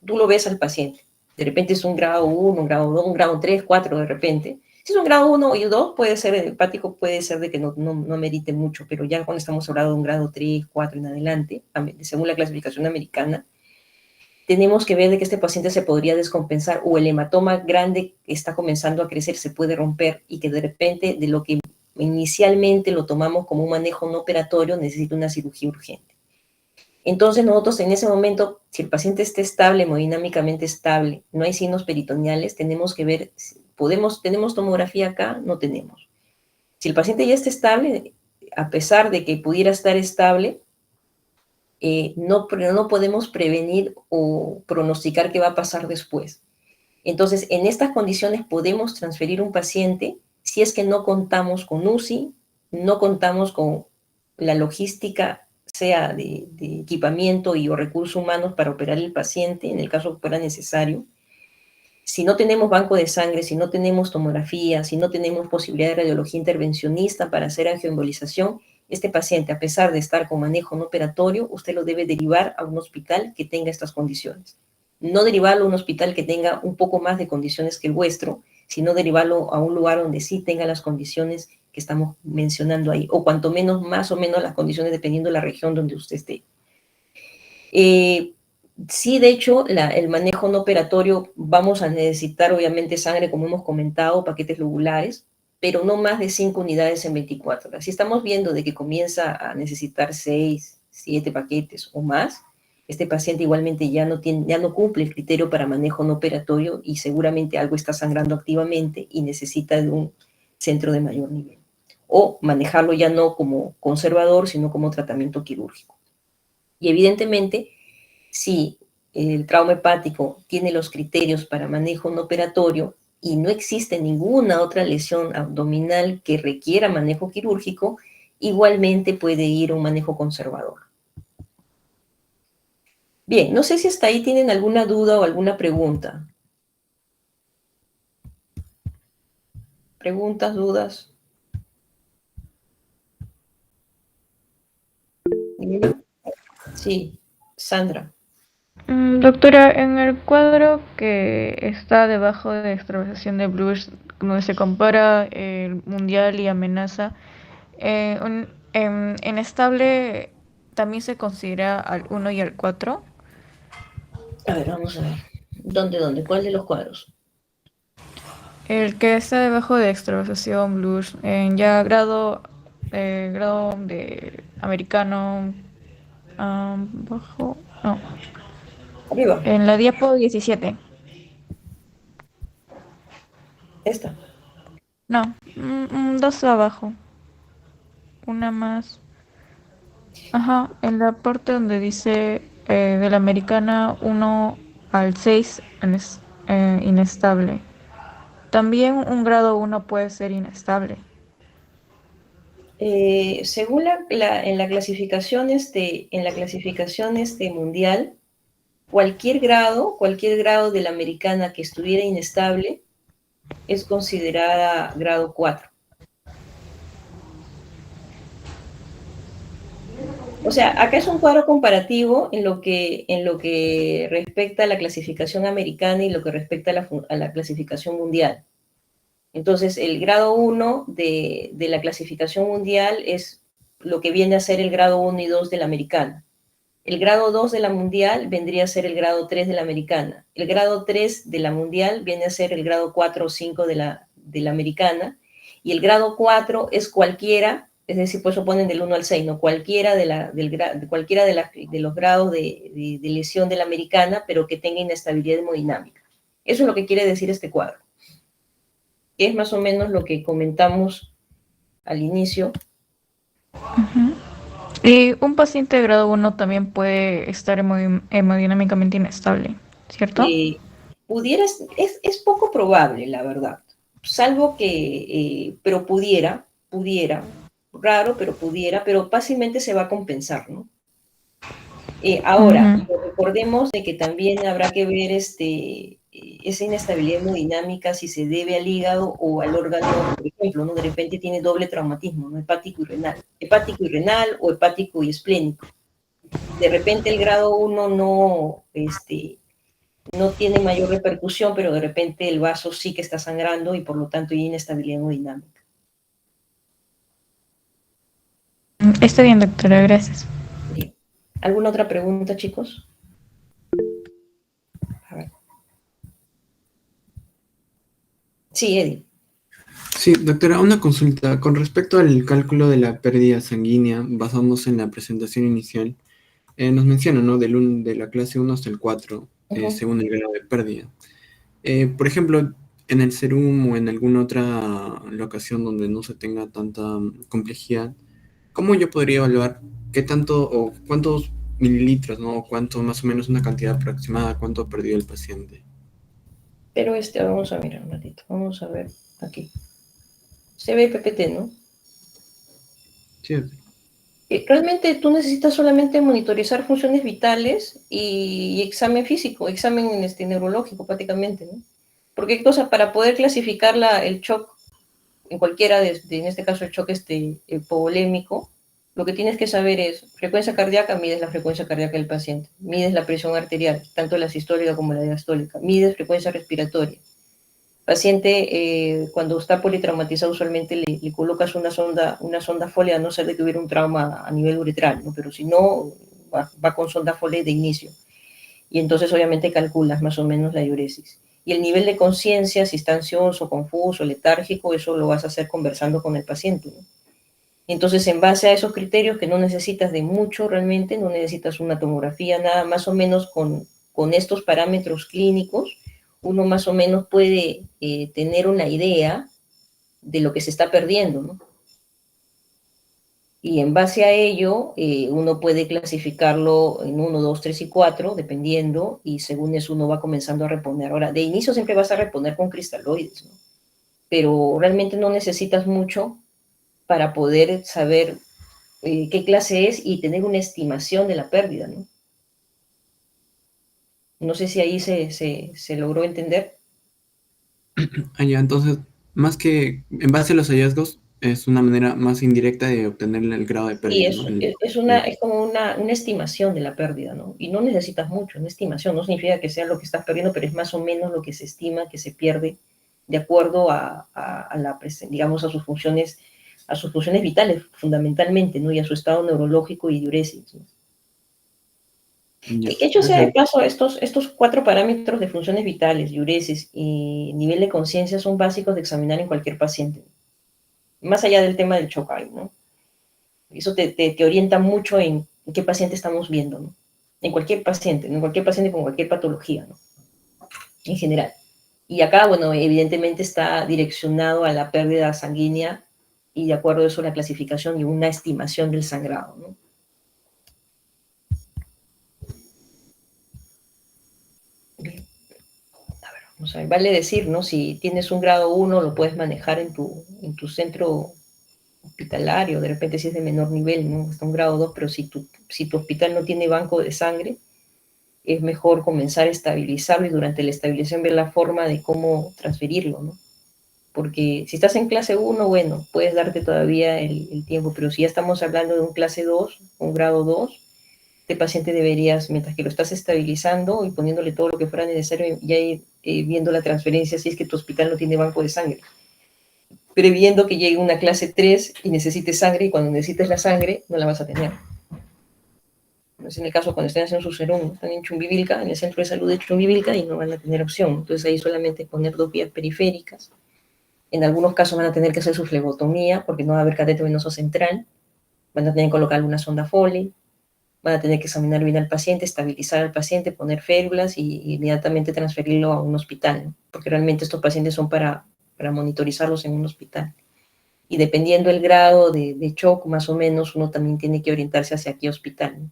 tú lo ves al paciente, de repente es un grado 1, un grado 2, un grado 3, 4 de repente. Si es un grado 1 y 2, puede ser hepático, puede ser de que no merite mucho, pero ya cuando estamos hablando de un grado 3, 4 en adelante, según la clasificación americana, tenemos que ver de que este paciente se podría descompensar o el hematoma grande está comenzando a crecer, se puede romper y que de repente de lo que inicialmente lo tomamos como un manejo no operatorio necesita una cirugía urgente. Entonces nosotros en ese momento, si el paciente está estable, hemodinámicamente estable, no hay signos peritoneales, tenemos que ver, ¿tenemos tomografía acá? No tenemos. Si el paciente ya está estable, a pesar de que pudiera estar estable, no podemos prevenir o pronosticar qué va a pasar después. Entonces, en estas condiciones podemos transferir un paciente si es que no contamos con UCI, no contamos con la logística, sea de equipamiento y o recursos humanos para operar el paciente, en el caso que fuera necesario, Si no tenemos banco de sangre, si no tenemos tomografía, si no tenemos posibilidad de radiología intervencionista para hacer angioembolización, este paciente, a pesar de estar con manejo no operatorio, usted lo debe derivar a un hospital que tenga estas condiciones. No derivarlo a un hospital que tenga un poco más de condiciones que el vuestro, sino derivarlo a un lugar donde sí tenga las condiciones que estamos mencionando ahí, o cuanto menos, más o menos las condiciones dependiendo de la región donde usted esté. Sí, de hecho, el manejo no operatorio, vamos a necesitar obviamente sangre, como hemos comentado, paquetes lobulares, pero no más de 5 unidades en 24 horas. Si estamos viendo de que comienza a necesitar 6, 7 paquetes o más, este paciente igualmente ya no cumple el criterio para manejo no operatorio y seguramente algo está sangrando activamente y necesita de un centro de mayor nivel. O manejarlo ya no como conservador, sino como tratamiento quirúrgico. Y evidentemente, si el trauma hepático tiene los criterios para manejo no operatorio y no existe ninguna otra lesión abdominal que requiera manejo quirúrgico, igualmente puede ir a un manejo conservador. Bien, no sé si hasta ahí tienen alguna duda o alguna pregunta. ¿Preguntas, dudas? Sí, Sandra. Doctora, en el cuadro que está debajo de extravasación de Blues, donde se compara el mundial y amenaza, en estable también se considera al 1 y al 4. A ver, vamos a ver. ¿Dónde? ¿Cuál de los cuadros? El que está debajo de extravasación Blues, en ya grado de americano, bajo, no, Arriba, en la diapo 17. esta. No, dos abajo, una más. Ajá, en la parte donde dice de la americana 1 al 6 inestable. También un grado 1 puede ser inestable. Según en la clasificación mundial, cualquier grado de la americana que estuviera inestable es considerada grado 4. O sea, acá es un cuadro comparativo en lo que respecta a la clasificación americana y lo que respecta a la clasificación mundial. Entonces, el grado 1 de la clasificación mundial es lo que viene a ser el grado 1 y 2 de la americana. El grado 2 de la mundial vendría a ser el grado 3 de la americana. El grado 3 de la mundial viene a ser el grado 4 o 5 de la americana. Y el grado 4 es cualquiera, es decir, pues ponen del 1 al 6, ¿no? Cualquiera de los grados de lesión de la americana, pero que tenga inestabilidad hemodinámica. Eso es lo que quiere decir este cuadro. Que es más o menos lo que comentamos al inicio. Ujú. Y un paciente de grado 1 también puede estar hemodinámicamente inestable, ¿cierto? Es poco probable, la verdad, salvo que, pero pudiera, raro, pero pudiera, pero fácilmente se va a compensar, ¿no? Ahora, Ujú. recordemos de que también habrá que ver esa inestabilidad hemodinámica si se debe al hígado o al órgano, por ejemplo, ¿no? De repente tiene doble traumatismo, ¿no? Hepático y renal o hepático y esplénico. De repente el grado 1 no tiene mayor repercusión, pero de repente el vaso sí que está sangrando y por lo tanto hay inestabilidad hemodinámica. Está bien, doctora, gracias. Bien. ¿Alguna otra pregunta, chicos? A ver. Sí, Eddie. Sí, doctora, una consulta. Con respecto al cálculo de la pérdida sanguínea, basándose en la presentación inicial, nos menciona, ¿no? De la clase 1 hasta el 4, según el grado de pérdida. Por ejemplo, en el serum o en alguna otra locación donde no se tenga tanta complejidad, ¿cómo yo podría evaluar qué tanto o cuántos mililitros, ¿no? O cuánto, más o menos una cantidad aproximada, cuánto perdió el paciente? Pero vamos a mirar un ratito. Vamos a ver aquí. Se ve PPT, ¿no? Sí, doctora. Realmente tú necesitas solamente monitorizar funciones vitales y examen físico, examen neurológico prácticamente, ¿no? Porque, cosa, para poder clasificar el shock, en cualquiera en este caso el shock hipovolémico, lo que tienes que saber es frecuencia cardíaca, mides la frecuencia cardíaca del paciente, mides la presión arterial, tanto la sistólica como la diastólica, mides frecuencia respiratoria. Paciente, cuando está politraumatizado, usualmente le colocas una sonda Foley, a no ser de que hubiera un trauma a nivel uretral, ¿no? Pero si no, va con sonda Foley de inicio. Y entonces obviamente calculas más o menos la diuresis. Y el nivel de conciencia, si está ansioso, confuso, letárgico, eso lo vas a hacer conversando con el paciente, ¿no? Entonces, en base a esos criterios, que no necesitas de mucho realmente, no necesitas una tomografía, nada, más o menos con estos parámetros clínicos, uno más o menos puede tener una idea de lo que se está perdiendo, ¿no? Y en base a ello, uno puede clasificarlo en 1, 2, 3 y 4, dependiendo, y según eso uno va comenzando a reponer. Ahora, de inicio siempre vas a reponer con cristaloides, ¿no? Pero realmente no necesitas mucho para poder saber qué clase es y tener una estimación de la pérdida, ¿no? No sé si ahí se logró entender. Ya, entonces, más que en base a los hallazgos, es una manera más indirecta de obtener el grado de Sí, pérdida, ¿no? es como una estimación de la pérdida, ¿no? Y no necesitas mucho, una estimación, no significa que sea lo que estás perdiendo, pero es más o menos lo que se estima que se pierde de acuerdo digamos, a sus funciones vitales, fundamentalmente, ¿no? Y a su estado neurológico y diuresis, ¿no? Ya. De hecho, sea de paso, estos 4 parámetros de funciones vitales, diuresis y nivel de conciencia son básicos de examinar en cualquier paciente, más allá del tema del chocal, ¿no? Eso te orienta mucho en qué paciente estamos viendo, ¿no? En cualquier paciente, con cualquier patología, ¿no? En general. Y acá, bueno, evidentemente está direccionado a la pérdida sanguínea y de acuerdo a eso la clasificación y una estimación del sangrado, ¿no? Bien. A ver, vamos a ver, vale decir, ¿no? Si tienes un grado 1, lo puedes manejar en tu centro hospitalario, de repente si es de menor nivel, ¿no? Hasta un grado 2, pero si tu hospital no tiene banco de sangre, es mejor comenzar a estabilizarlo y durante la estabilización ver la forma de cómo transferirlo, ¿no? Porque si estás en clase 1, bueno, puedes darte todavía el tiempo, pero si ya estamos hablando de un clase 2, un grado 2, este paciente deberías, mientras que lo estás estabilizando y poniéndole todo lo que fuera necesario, ya ir viendo la transferencia si es que tu hospital no tiene banco de sangre, previendo que llegue una clase 3 y necesites sangre, y cuando necesites la sangre no la vas a tener. Es en el caso cuando estén haciendo su serón, están en Chumbivilca, en el centro de salud de Chumbivilca, y no van a tener opción. Entonces ahí solamente poner 2 vías periféricas. En algunos casos van a tener que hacer su flebotomía porque no va a haber catéter venoso central. Van a tener que colocar una sonda Foley. Van a tener que examinar bien al paciente, estabilizar al paciente, poner férulas y inmediatamente transferirlo a un hospital, ¿no? Porque realmente estos pacientes son para monitorizarlos en un hospital. Y dependiendo del grado de shock, más o menos, uno también tiene que orientarse hacia qué hospital, ¿no?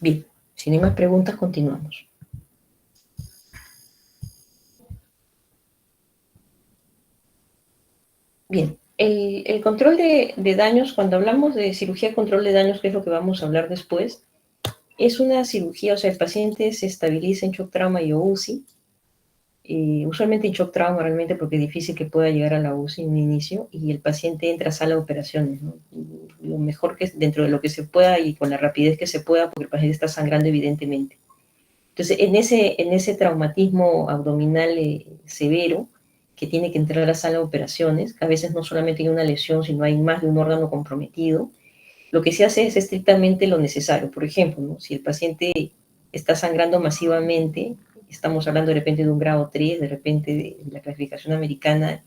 Bien, si no hay más preguntas, continuamos. Bien, el control de daños, cuando hablamos de cirugía de control de daños, que es lo que vamos a hablar después, es una cirugía, o sea, el paciente se estabiliza en shock trauma y UCI, usualmente en shock trauma realmente porque es difícil que pueda llegar a la UCI en un inicio, y el paciente entra a sala de operaciones, ¿no? Lo mejor que es dentro de lo que se pueda y con la rapidez que se pueda, porque el paciente está sangrando evidentemente. Entonces, en ese traumatismo abdominal severo, que tiene que entrar a la sala de operaciones, a veces no solamente hay una lesión, sino hay más de un órgano comprometido, lo que se hace es estrictamente lo necesario. Por ejemplo, ¿no? Si el paciente está sangrando masivamente, estamos hablando de repente de un grado 3, de repente de la clasificación americana,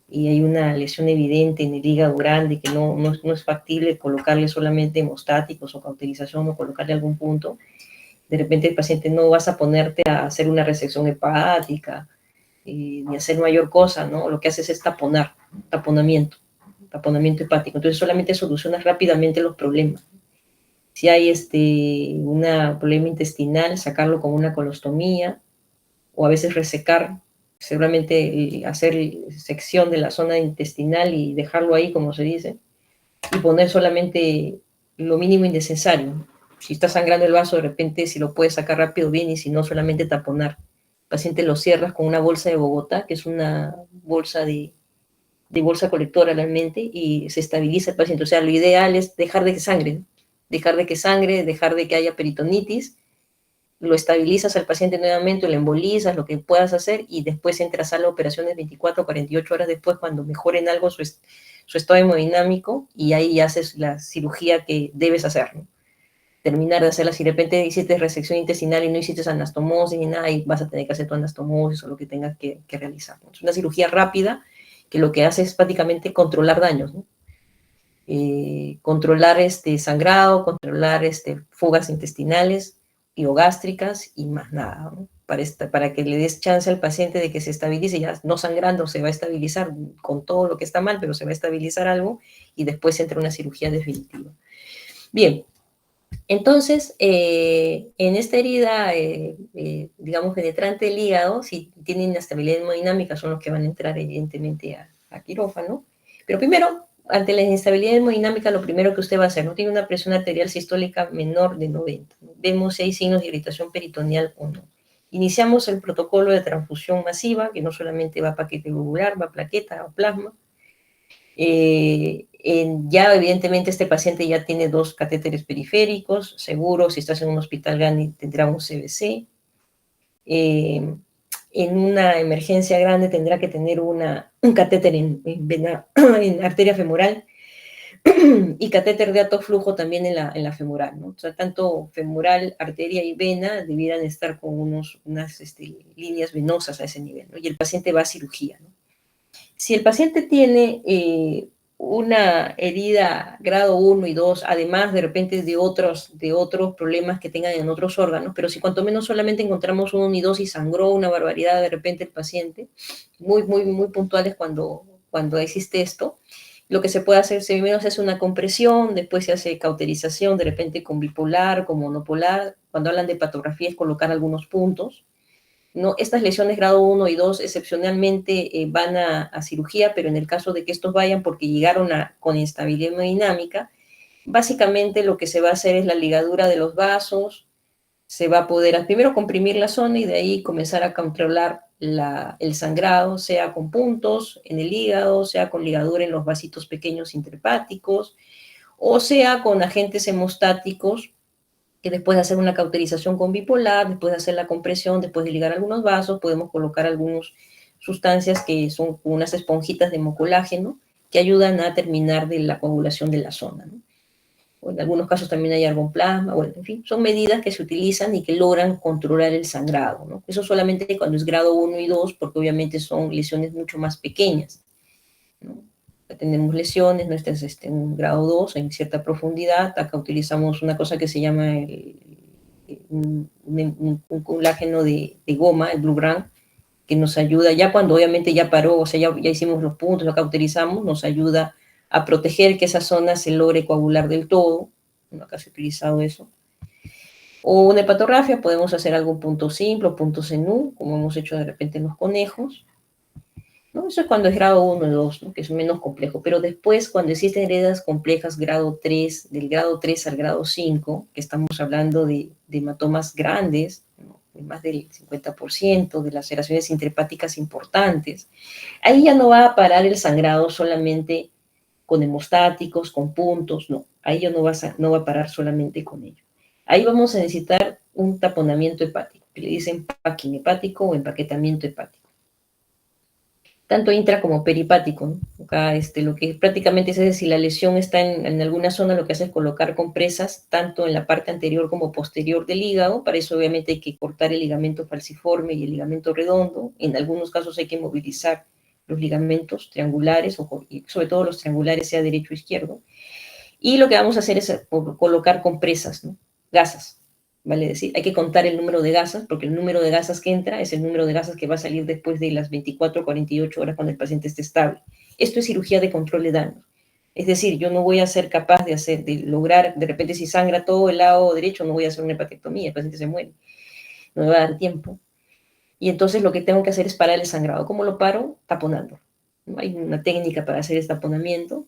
y hay una lesión evidente en el hígado grande que no es factible colocarle solamente hemostáticos o cauterización o colocarle algún punto, de repente el paciente no vas a ponerte a hacer una resección hepática, ni hacer mayor cosa, ¿no? Lo que haces es taponamiento hepático. Entonces solamente solucionas rápidamente los problemas. Si hay un problema intestinal, sacarlo con una colostomía, o a veces resecar, seguramente hacer sección de la zona intestinal y dejarlo ahí, como se dice, y poner solamente lo mínimo innecesario. Si está sangrando el vaso, de repente si lo puedes sacar rápido, bien, y si no, solamente taponar. El paciente lo cierras con una bolsa de Bogotá, que es una bolsa de bolsa colectora realmente, y se estabiliza el paciente. O sea, lo ideal es dejar de que sangre, ¿no? Dejar de que sangre, dejar de que haya peritonitis, lo estabilizas al paciente nuevamente, lo embolizas, lo que puedas hacer, y después entras a las operaciones 24 o 48 horas después, cuando mejoren algo su estado hemodinámico, y ahí haces la cirugía que debes hacer, ¿no? Terminar de hacerla. Si de repente hiciste resección intestinal y no hiciste anastomosis ni nada, y vas a tener que hacer tu anastomosis o lo que tengas que realizar, ¿no? Es una cirugía rápida que lo que hace es prácticamente controlar daños, ¿no? Controlar sangrado, controlar fugas intestinales, gástricas y más nada, ¿no? Para que le des chance al paciente de que se estabilice, ya no sangrando, se va a estabilizar con todo lo que está mal, pero se va a estabilizar algo, y después entra una cirugía definitiva. Bien, entonces, en esta herida, digamos, penetrante del hígado, si tienen inestabilidad hemodinámica, son los que van a entrar evidentemente a quirófano. Pero primero, ante la inestabilidad hemodinámica, lo primero que usted va a hacer, no tiene una presión arterial sistólica menor de 90. Vemos si hay signos de irritación peritoneal o no. Iniciamos el protocolo de transfusión masiva, que no solamente va paquete globular, va plaqueta o plasma. Ya evidentemente este paciente ya tiene 2 catéteres periféricos, seguro, si estás en un hospital grande tendrá un CBC. En una emergencia grande tendrá que tener un catéter en arteria femoral y catéter de alto flujo también en la femoral, ¿no? O sea, tanto femoral, arteria y vena debieran estar con unas líneas venosas a ese nivel, ¿no? Y el paciente va a cirugía, ¿no? Si el paciente tiene una herida grado 1 y 2, además de repente de otros problemas que tengan en otros órganos, pero si cuanto menos solamente encontramos 1 y 2 y sangró una barbaridad de repente el paciente, muy, muy, muy puntuales cuando existe esto, lo que se puede hacer, primero se hace una compresión, después se hace cauterización, de repente con bipolar, con monopolar. Cuando hablan de patografía es colocar algunos puntos, ¿no? Estas lesiones grado 1 y 2 excepcionalmente van a cirugía, pero en el caso de que estos vayan porque llegaron con instabilidad hemodinámica, básicamente lo que se va a hacer es la ligadura de los vasos, se va a poder primero comprimir la zona y de ahí comenzar a controlar el sangrado, sea con puntos en el hígado, sea con ligadura en los vasitos pequeños intrahepáticos, o sea con agentes hemostáticos, que después de hacer una cauterización con bipolar, después de hacer la compresión, después de ligar algunos vasos, podemos colocar algunas sustancias que son unas esponjitas de hemocolágeno que ayudan a terminar de la coagulación de la zona, ¿no? O en algunos casos también hay argonplasma, bueno, en fin, son medidas que se utilizan y que logran controlar el sangrado, ¿no? Eso solamente cuando es grado 1 y 2, porque obviamente son lesiones mucho más pequeñas, ¿no? Tenemos lesiones, no es en un grado 2, en cierta profundidad. Acá utilizamos una cosa que se llama un colágeno de goma, el Blue Brand, que nos ayuda, ya cuando obviamente ya paró, o sea, ya hicimos los puntos, lo cauterizamos, nos ayuda a proteger que esa zona se logre coagular del todo. Bueno, acá se ha utilizado eso. O una hepatografia, podemos hacer algún punto simple o puntos en U, como hemos hecho de repente en los conejos, ¿no? Eso es cuando es grado 1 y 2, ¿no? Que es menos complejo. Pero después, cuando existen heridas complejas, grado 3, del grado 3 al grado 5, que estamos hablando de hematomas grandes, ¿no? De más del 50%, de laceraciones intrahepáticas importantes, ahí ya no va a parar el sangrado solamente con hemostáticos, con puntos, no. Ahí ya no va a parar solamente con ello. Ahí vamos a necesitar un taponamiento hepático, que le dicen packing hepático o empaquetamiento hepático, tanto intra como peripático, ¿no? Acá lo que prácticamente es si la lesión está en alguna zona, lo que hace es colocar compresas tanto en la parte anterior como posterior del hígado. Para eso obviamente hay que cortar el ligamento falciforme y el ligamento redondo. En algunos casos hay que movilizar los ligamentos triangulares, y sobre todo los triangulares, sea derecho o izquierdo. Y lo que vamos a hacer es colocar compresas, ¿no? Gasas. ¿Vale? Decir, hay que contar el número de gasas, porque el número de gasas que entra es el número de gasas que va a salir después de las 24 o 48 horas cuando el paciente esté estable. Esto es cirugía de control de daño. Es decir, yo no voy a ser capaz de lograr, de repente si sangra todo el lado derecho, no voy a hacer una hepatectomía, el paciente se muere. No me va a dar tiempo. Y entonces lo que tengo que hacer es parar el sangrado. ¿Cómo lo paro? Taponando, ¿no? Hay una técnica para hacer este taponamiento.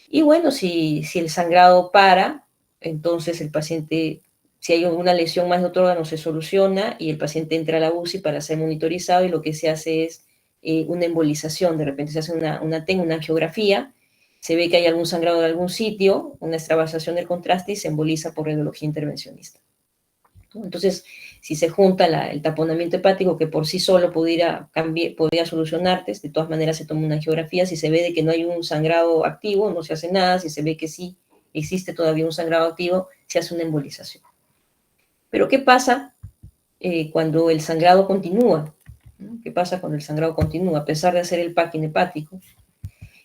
Y bueno, si el sangrado para, entonces el paciente, si hay una lesión más de otro órgano, se soluciona y el paciente entra a la UCI para ser monitorizado y lo que se hace es una embolización, de repente se hace una angiografía, se ve que hay algún sangrado de algún sitio, una extravasación del contraste y se emboliza por radiología intervencionista. Entonces, si se junta el taponamiento hepático, que por sí solo podría solucionarte, de todas maneras se toma una angiografía, si se ve de que no hay un sangrado activo, no se hace nada, si se ve que sí existe todavía un sangrado activo, se hace una embolización. Pero ¿qué pasa cuando el sangrado continúa? ¿No? ¿Qué pasa cuando el sangrado continúa, a pesar de hacer el packing hepático?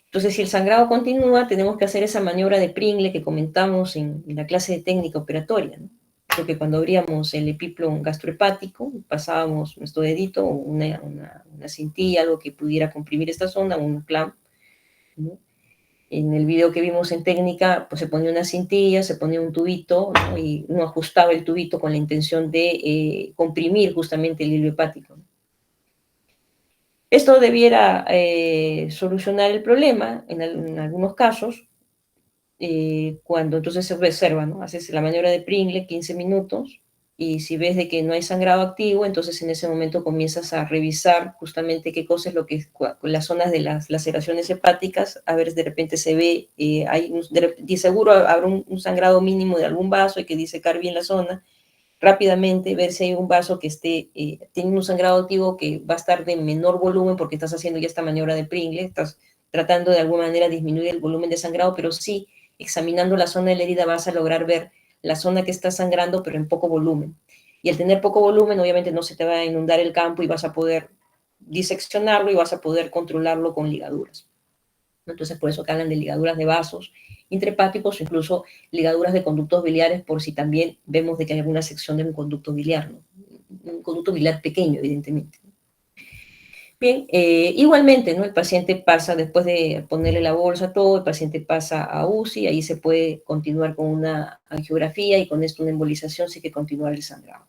Entonces, si el sangrado continúa, tenemos que hacer esa maniobra de Pringle que comentamos en la clase de técnica operatoria, ¿no? Porque cuando abríamos el epiplon gastrohepático, pasábamos nuestro dedito, una cintilla, algo que pudiera comprimir esta zona, un clamp, ¿no? En el video que vimos en técnica, pues se ponía una cintilla, se ponía un tubito, ¿no? Y uno ajustaba el tubito con la intención de comprimir justamente el hilo hepático, ¿no? Esto debiera solucionar el problema en algunos casos, cuando entonces se observa, ¿no? Haces la maniobra de Pringle, 15 minutos, y si ves de que no hay sangrado activo, entonces en ese momento comienzas a revisar justamente qué cosa es lo que, las zonas de las laceraciones hepáticas, a ver si de repente se ve, de seguro habrá un sangrado mínimo de algún vaso, hay que disecar bien la zona, rápidamente ver si hay un vaso que tiene un sangrado activo que va a estar de menor volumen porque estás haciendo ya esta maniobra de Pringle, estás tratando de alguna manera disminuir el volumen de sangrado, pero sí, examinando la zona de la herida vas a lograr ver la zona que está sangrando, pero en poco volumen. Y al tener poco volumen, obviamente no se te va a inundar el campo y vas a poder diseccionarlo y vas a poder controlarlo con ligaduras. Entonces, por eso que hablan de ligaduras de vasos intrahepáticos o incluso ligaduras de conductos biliares, por si también vemos de que hay alguna sección de un conducto biliar, ¿no? Un conducto biliar pequeño, evidentemente. Bien, igualmente, ¿no? El paciente pasa, después de ponerle la bolsa, todo, el paciente pasa a UCI, ahí se puede continuar con una angiografía y con esto una embolización, sí hay que continuar el sangrado.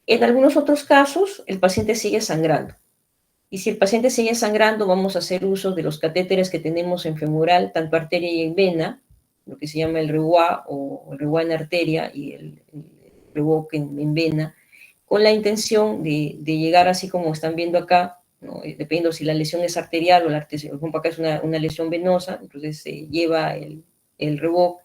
En algunos otros casos, el paciente sigue sangrando. Y si el paciente sigue sangrando, vamos a hacer uso de los catéteres que tenemos en femoral, tanto arteria y en vena, lo que se llama el REWA o el REWA en arteria y el REWOC en vena, con la intención de llegar así como están viendo acá, ¿no? Dependiendo si la lesión es arterial o la arteria, por ejemplo acá es una lesión venosa, entonces se lleva el REWOC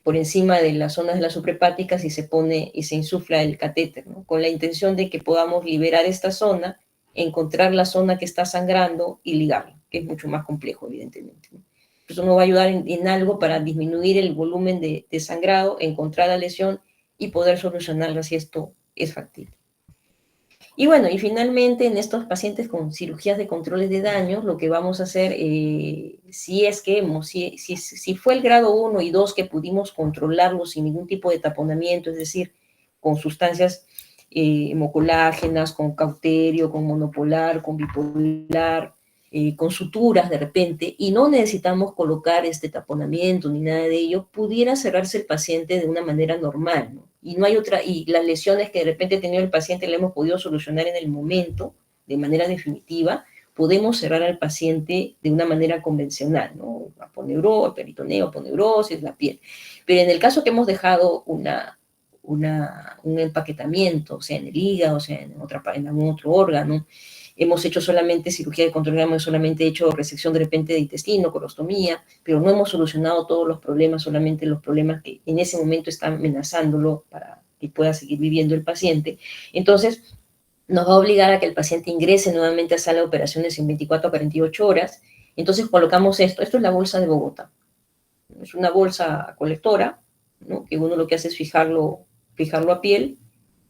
por encima de las zonas de las suprahepáticas y se pone y se insufla el catéter, ¿no? Con la intención de que podamos liberar esta zona, encontrar la zona que está sangrando y ligarla, que es mucho más complejo, evidentemente, ¿no? Eso nos va a ayudar en algo para disminuir el volumen de sangrado, encontrar la lesión y poder solucionarla si esto es factible. Y bueno, y finalmente en estos pacientes con cirugías de controles de daños, lo que vamos a hacer, si fue el grado 1 y 2 que pudimos controlarlo sin ningún tipo de taponamiento, es decir, con sustancias hemocolágenas, con cauterio, con monopolar, con bipolar, con suturas de repente, y no necesitamos colocar este taponamiento ni nada de ello, pudiera cerrarse el paciente de una manera normal, ¿no? Y no hay otra, y las lesiones que de repente ha tenido el paciente le hemos podido solucionar en el momento, de manera definitiva, podemos cerrar al paciente de una manera convencional, ¿no? Peritoneo, aponeurosis, la piel. Pero en el caso que hemos dejado un empaquetamiento, o sea, en el hígado, o sea, en algún otro órgano, hemos hecho solamente cirugía de control, hemos solamente hecho resección de repente de intestino, colostomía, pero no hemos solucionado todos los problemas, solamente los problemas que en ese momento están amenazándolo para que pueda seguir viviendo el paciente. Entonces, nos va a obligar a que el paciente ingrese nuevamente a sala de operaciones en 24 a 48 horas. Entonces, colocamos esto es la bolsa de Bogotá. Es una bolsa colectora, ¿no? Que uno lo que hace es fijarlo a piel,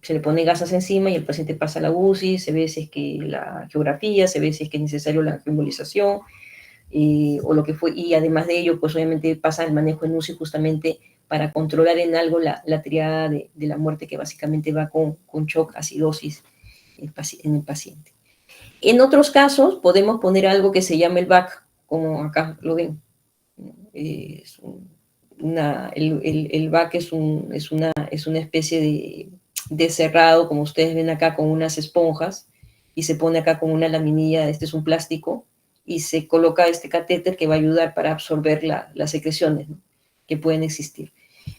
se le pone gasas encima y el paciente pasa a la UCI, se ve si es que la geografía, se ve si es que es necesario la embolización, o lo que fue, y además de ello, pues obviamente pasa el manejo en UCI justamente para controlar en algo la triada de la muerte, que básicamente va con shock, acidosis en el paciente. En otros casos podemos poner algo que se llama el VAC, como acá lo ven. El VAC es una especie de cerrado, como ustedes ven acá, con unas esponjas, y se pone acá con una laminilla, este es un plástico, y se coloca este catéter que va a ayudar para absorber las secreciones, ¿no? Que pueden existir.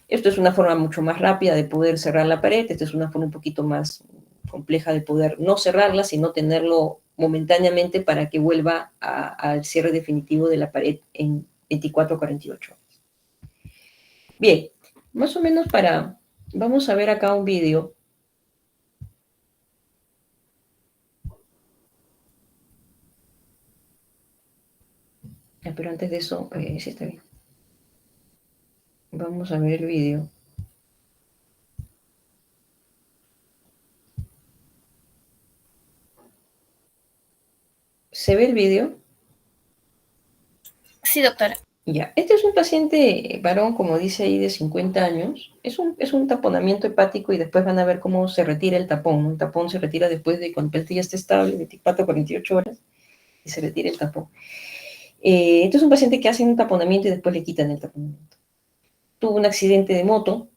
Esto es una forma mucho más rápida de poder cerrar la pared, esta es una forma un poquito más compleja de poder no cerrarla, sino tenerlo momentáneamente para que vuelva al cierre definitivo de la pared en 24 o 48 horas. Bien, más o menos vamos a ver acá un vídeo. Pero antes de eso, sí está bien. Vamos a ver el vídeo. ¿Se ve el vídeo? Sí, doctora. Ya, este es un paciente varón, como dice ahí, de 50 años. Es un taponamiento hepático y después van a ver cómo se retira el tapón, ¿no? El tapón se retira después de cuando el PET ya esté estable, 24 o 48 horas, y se retira el tapón. Este es un paciente que hace un taponamiento y después le quitan el taponamiento. Tuvo un accidente de moto,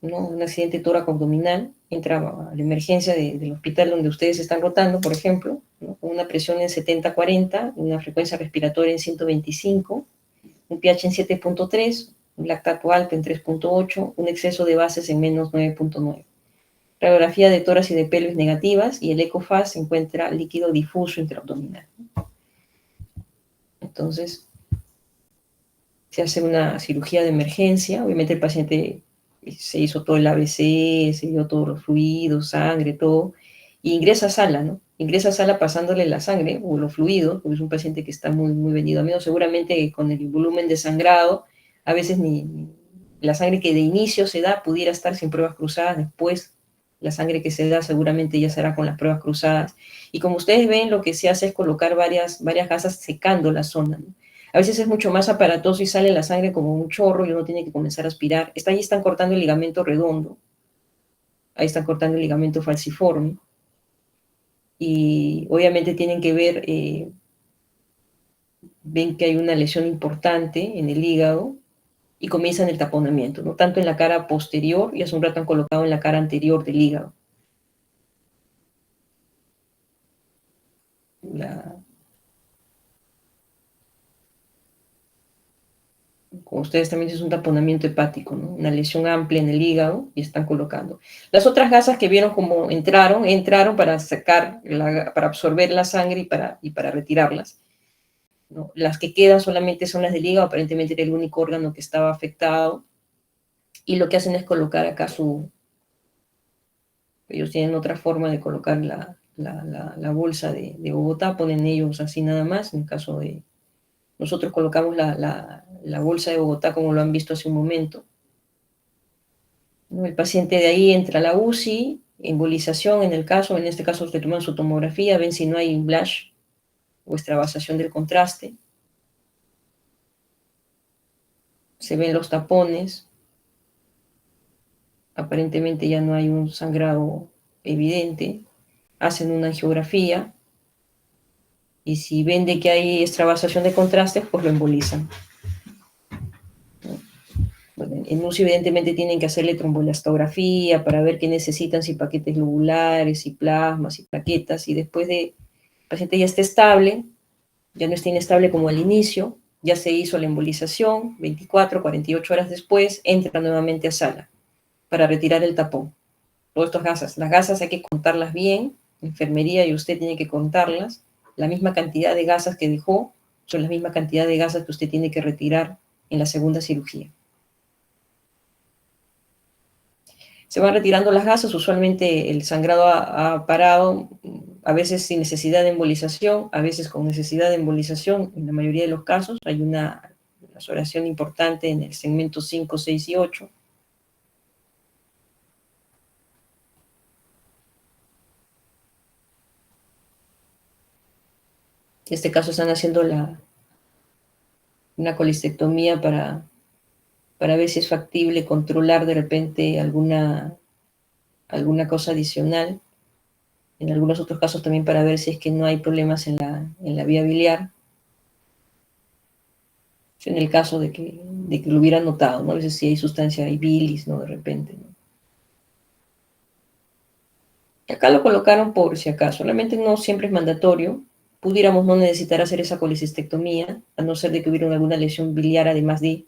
¿no? Un accidente tóraco-abdominal, entra a la emergencia del hospital donde ustedes están rotando, por ejemplo, ¿no? Con una presión en 70-40, una frecuencia respiratoria en 125, un pH en 7.3, un lactato alto en 3.8, un exceso de bases en menos 9.9. Radiografía de tórax y de pelvis negativas y el ECOFAS se encuentra líquido difuso intraabdominal. Entonces, se hace una cirugía de emergencia. Obviamente el paciente se hizo todo el ABC, se dio todos los fluidos, sangre, todo, y ingresa a sala, ¿no? Ingresa a sala pasándole la sangre o los fluidos, porque es un paciente que está muy, muy venido a menos, seguramente con el volumen de sangrado, a veces ni la sangre que de inicio se da pudiera estar sin pruebas cruzadas, después la sangre que se da seguramente ya será con las pruebas cruzadas. Y como ustedes ven, lo que se hace es colocar varias gasas secando la zona, ¿no? A veces es mucho más aparatoso y sale la sangre como un chorro y uno tiene que comenzar a aspirar. Ahí están cortando el ligamento redondo, ahí están cortando el ligamento falciforme. Y obviamente tienen que ver, ven que hay una lesión importante en el hígado y comienzan el taponamiento, ¿no? Tanto en la cara posterior y hace un rato han colocado en la cara anterior del hígado. Como ustedes también es un taponamiento hepático, ¿no? Una lesión amplia en el hígado y están colocando. Las otras gasas que vieron como entraron para sacar, para absorber la sangre y para retirarlas, ¿no? Las que quedan solamente son las del hígado, aparentemente era el único órgano que estaba afectado, y lo que hacen es colocar acá ellos tienen otra forma de colocar la bolsa de Bogotá, ponen ellos así nada más, en el caso de nosotros colocamos la bolsa de Bogotá como lo han visto hace un momento, ¿no? El paciente de ahí entra a la UCI, embolización en este caso se toman su tomografía, ven si no hay blush o extravasación del contraste, se ven los tapones, aparentemente ya no hay un sangrado evidente, hacen una angiografía y si ven de que hay extravasación de contraste, pues lo embolizan. Bueno, en UCI evidentemente tienen que hacerle tromboelastografía para ver qué necesitan, si paquetes lobulares, si plasmas, si plaquetas, y después de el paciente ya esté estable, ya no esté inestable como al inicio, ya se hizo la embolización, 24, 48 horas después, entra nuevamente a sala para retirar el tapón. Todas estas gasas, las gasas hay que contarlas bien, enfermería y usted tiene que contarlas, la misma cantidad de gasas que dejó son la misma cantidad de gasas que usted tiene que retirar en la segunda cirugía. Se van retirando las gasas, usualmente el sangrado ha parado, a veces sin necesidad de embolización, a veces con necesidad de embolización, en la mayoría de los casos. Hay una sudoración importante en el segmento 5, 6 y 8. En este caso están haciendo una colistectomía para ver si es factible controlar de repente alguna cosa adicional. En algunos otros casos también para ver si es que no hay problemas en la vía biliar. En el caso de que lo hubieran notado, ¿no? A veces si hay sustancia, hay bilis, ¿no? De repente, ¿no? Acá lo colocaron por si acaso, solamente no siempre es mandatorio. Pudiéramos no necesitar hacer esa colecistectomía, a no ser de que hubiera alguna lesión biliar además de.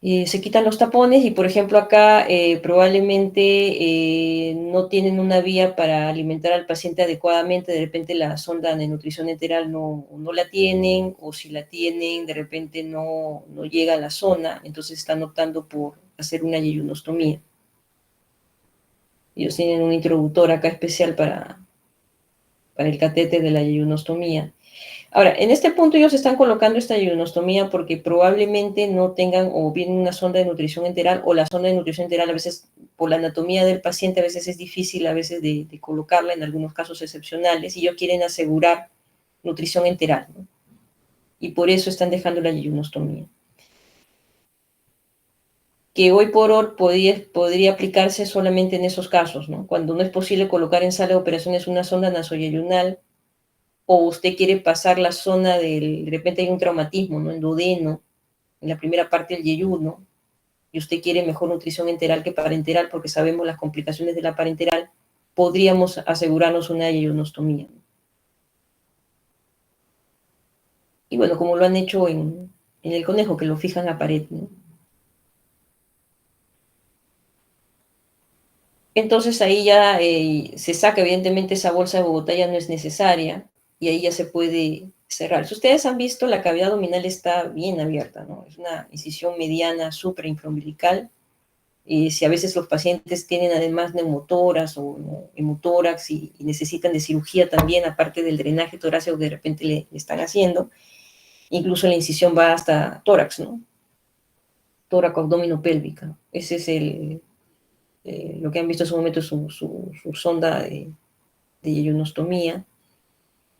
Se quitan los tapones y, por ejemplo, acá probablemente no tienen una vía para alimentar al paciente adecuadamente, de repente la sonda de nutrición enteral no la tienen, o si la tienen, de repente no llega a la zona, entonces están optando por hacer una yeyunostomía. Ellos tienen un introductor acá especial para el catéter de la yeyunostomía. Ahora, en este punto ellos están colocando esta yeyunostomía porque probablemente no tengan o bien una sonda de nutrición enteral, o la sonda de nutrición enteral a veces, por la anatomía del paciente, a veces es difícil a veces de colocarla, en algunos casos excepcionales, y ellos quieren asegurar nutrición enteral, ¿no? Y por eso están dejando la yeyunostomía. Que hoy por hoy podría aplicarse solamente en esos casos, ¿no? Cuando no es posible colocar en sala de operaciones una sonda nasoyeyunal, o usted quiere pasar la zona de repente hay un traumatismo, ¿no? En duodeno, en la primera parte del yeyuno, y usted quiere mejor nutrición enteral que parenteral, porque sabemos las complicaciones de la parenteral, podríamos asegurarnos una yeyunostomía. Y bueno, como lo han hecho en el conejo, que lo fijan a pared, ¿no? Entonces ahí ya se saca, evidentemente esa bolsa de Bogotá ya no es necesaria, y ahí ya se puede cerrar. Si ustedes han visto, la cavidad abdominal está bien abierta, ¿no? Es una incisión mediana suprainfraumbilical. Si a veces los pacientes tienen además neumotórax o hemotórax y necesitan de cirugía también, aparte del drenaje torácico que de repente le están haciendo, incluso la incisión va hasta tórax, ¿no? Tóraco abdomino pélvica. Ese es lo que han visto en su momento, su sonda de yeyunostomía.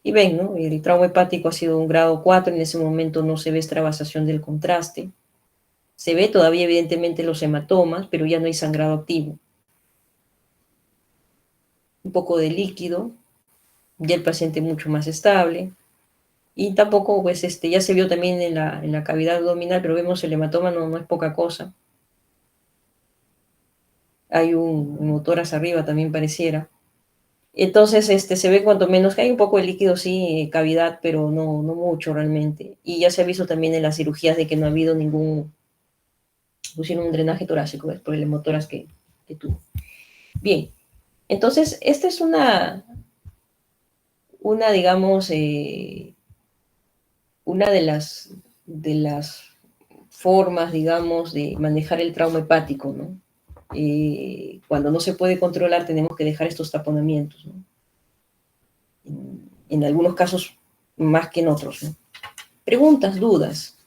Y ven, ¿no? El trauma hepático ha sido un grado 4, en ese momento no se ve extravasación del contraste. Se ve todavía evidentemente los hematomas, pero ya no hay sangrado activo. Un poco de líquido, ya el paciente mucho más estable. Y tampoco, pues, ya se vio también en la cavidad abdominal, pero vemos el hematoma, no es poca cosa. Hay un hemotórax arriba también pareciera. Entonces, se ve cuanto menos que hay un poco de líquido, sí, cavidad, pero no mucho realmente. Y ya se ha visto también en las cirugías de que no ha habido pusieron un drenaje torácico, ¿ves? Por el hemotórax que tuvo. Bien, entonces, esta es digamos, una de las formas, digamos, de manejar el trauma hepático, ¿no? Cuando no se puede controlar, tenemos que dejar estos taponamientos, ¿no? En algunos casos más que en otros, ¿no? Preguntas, dudas.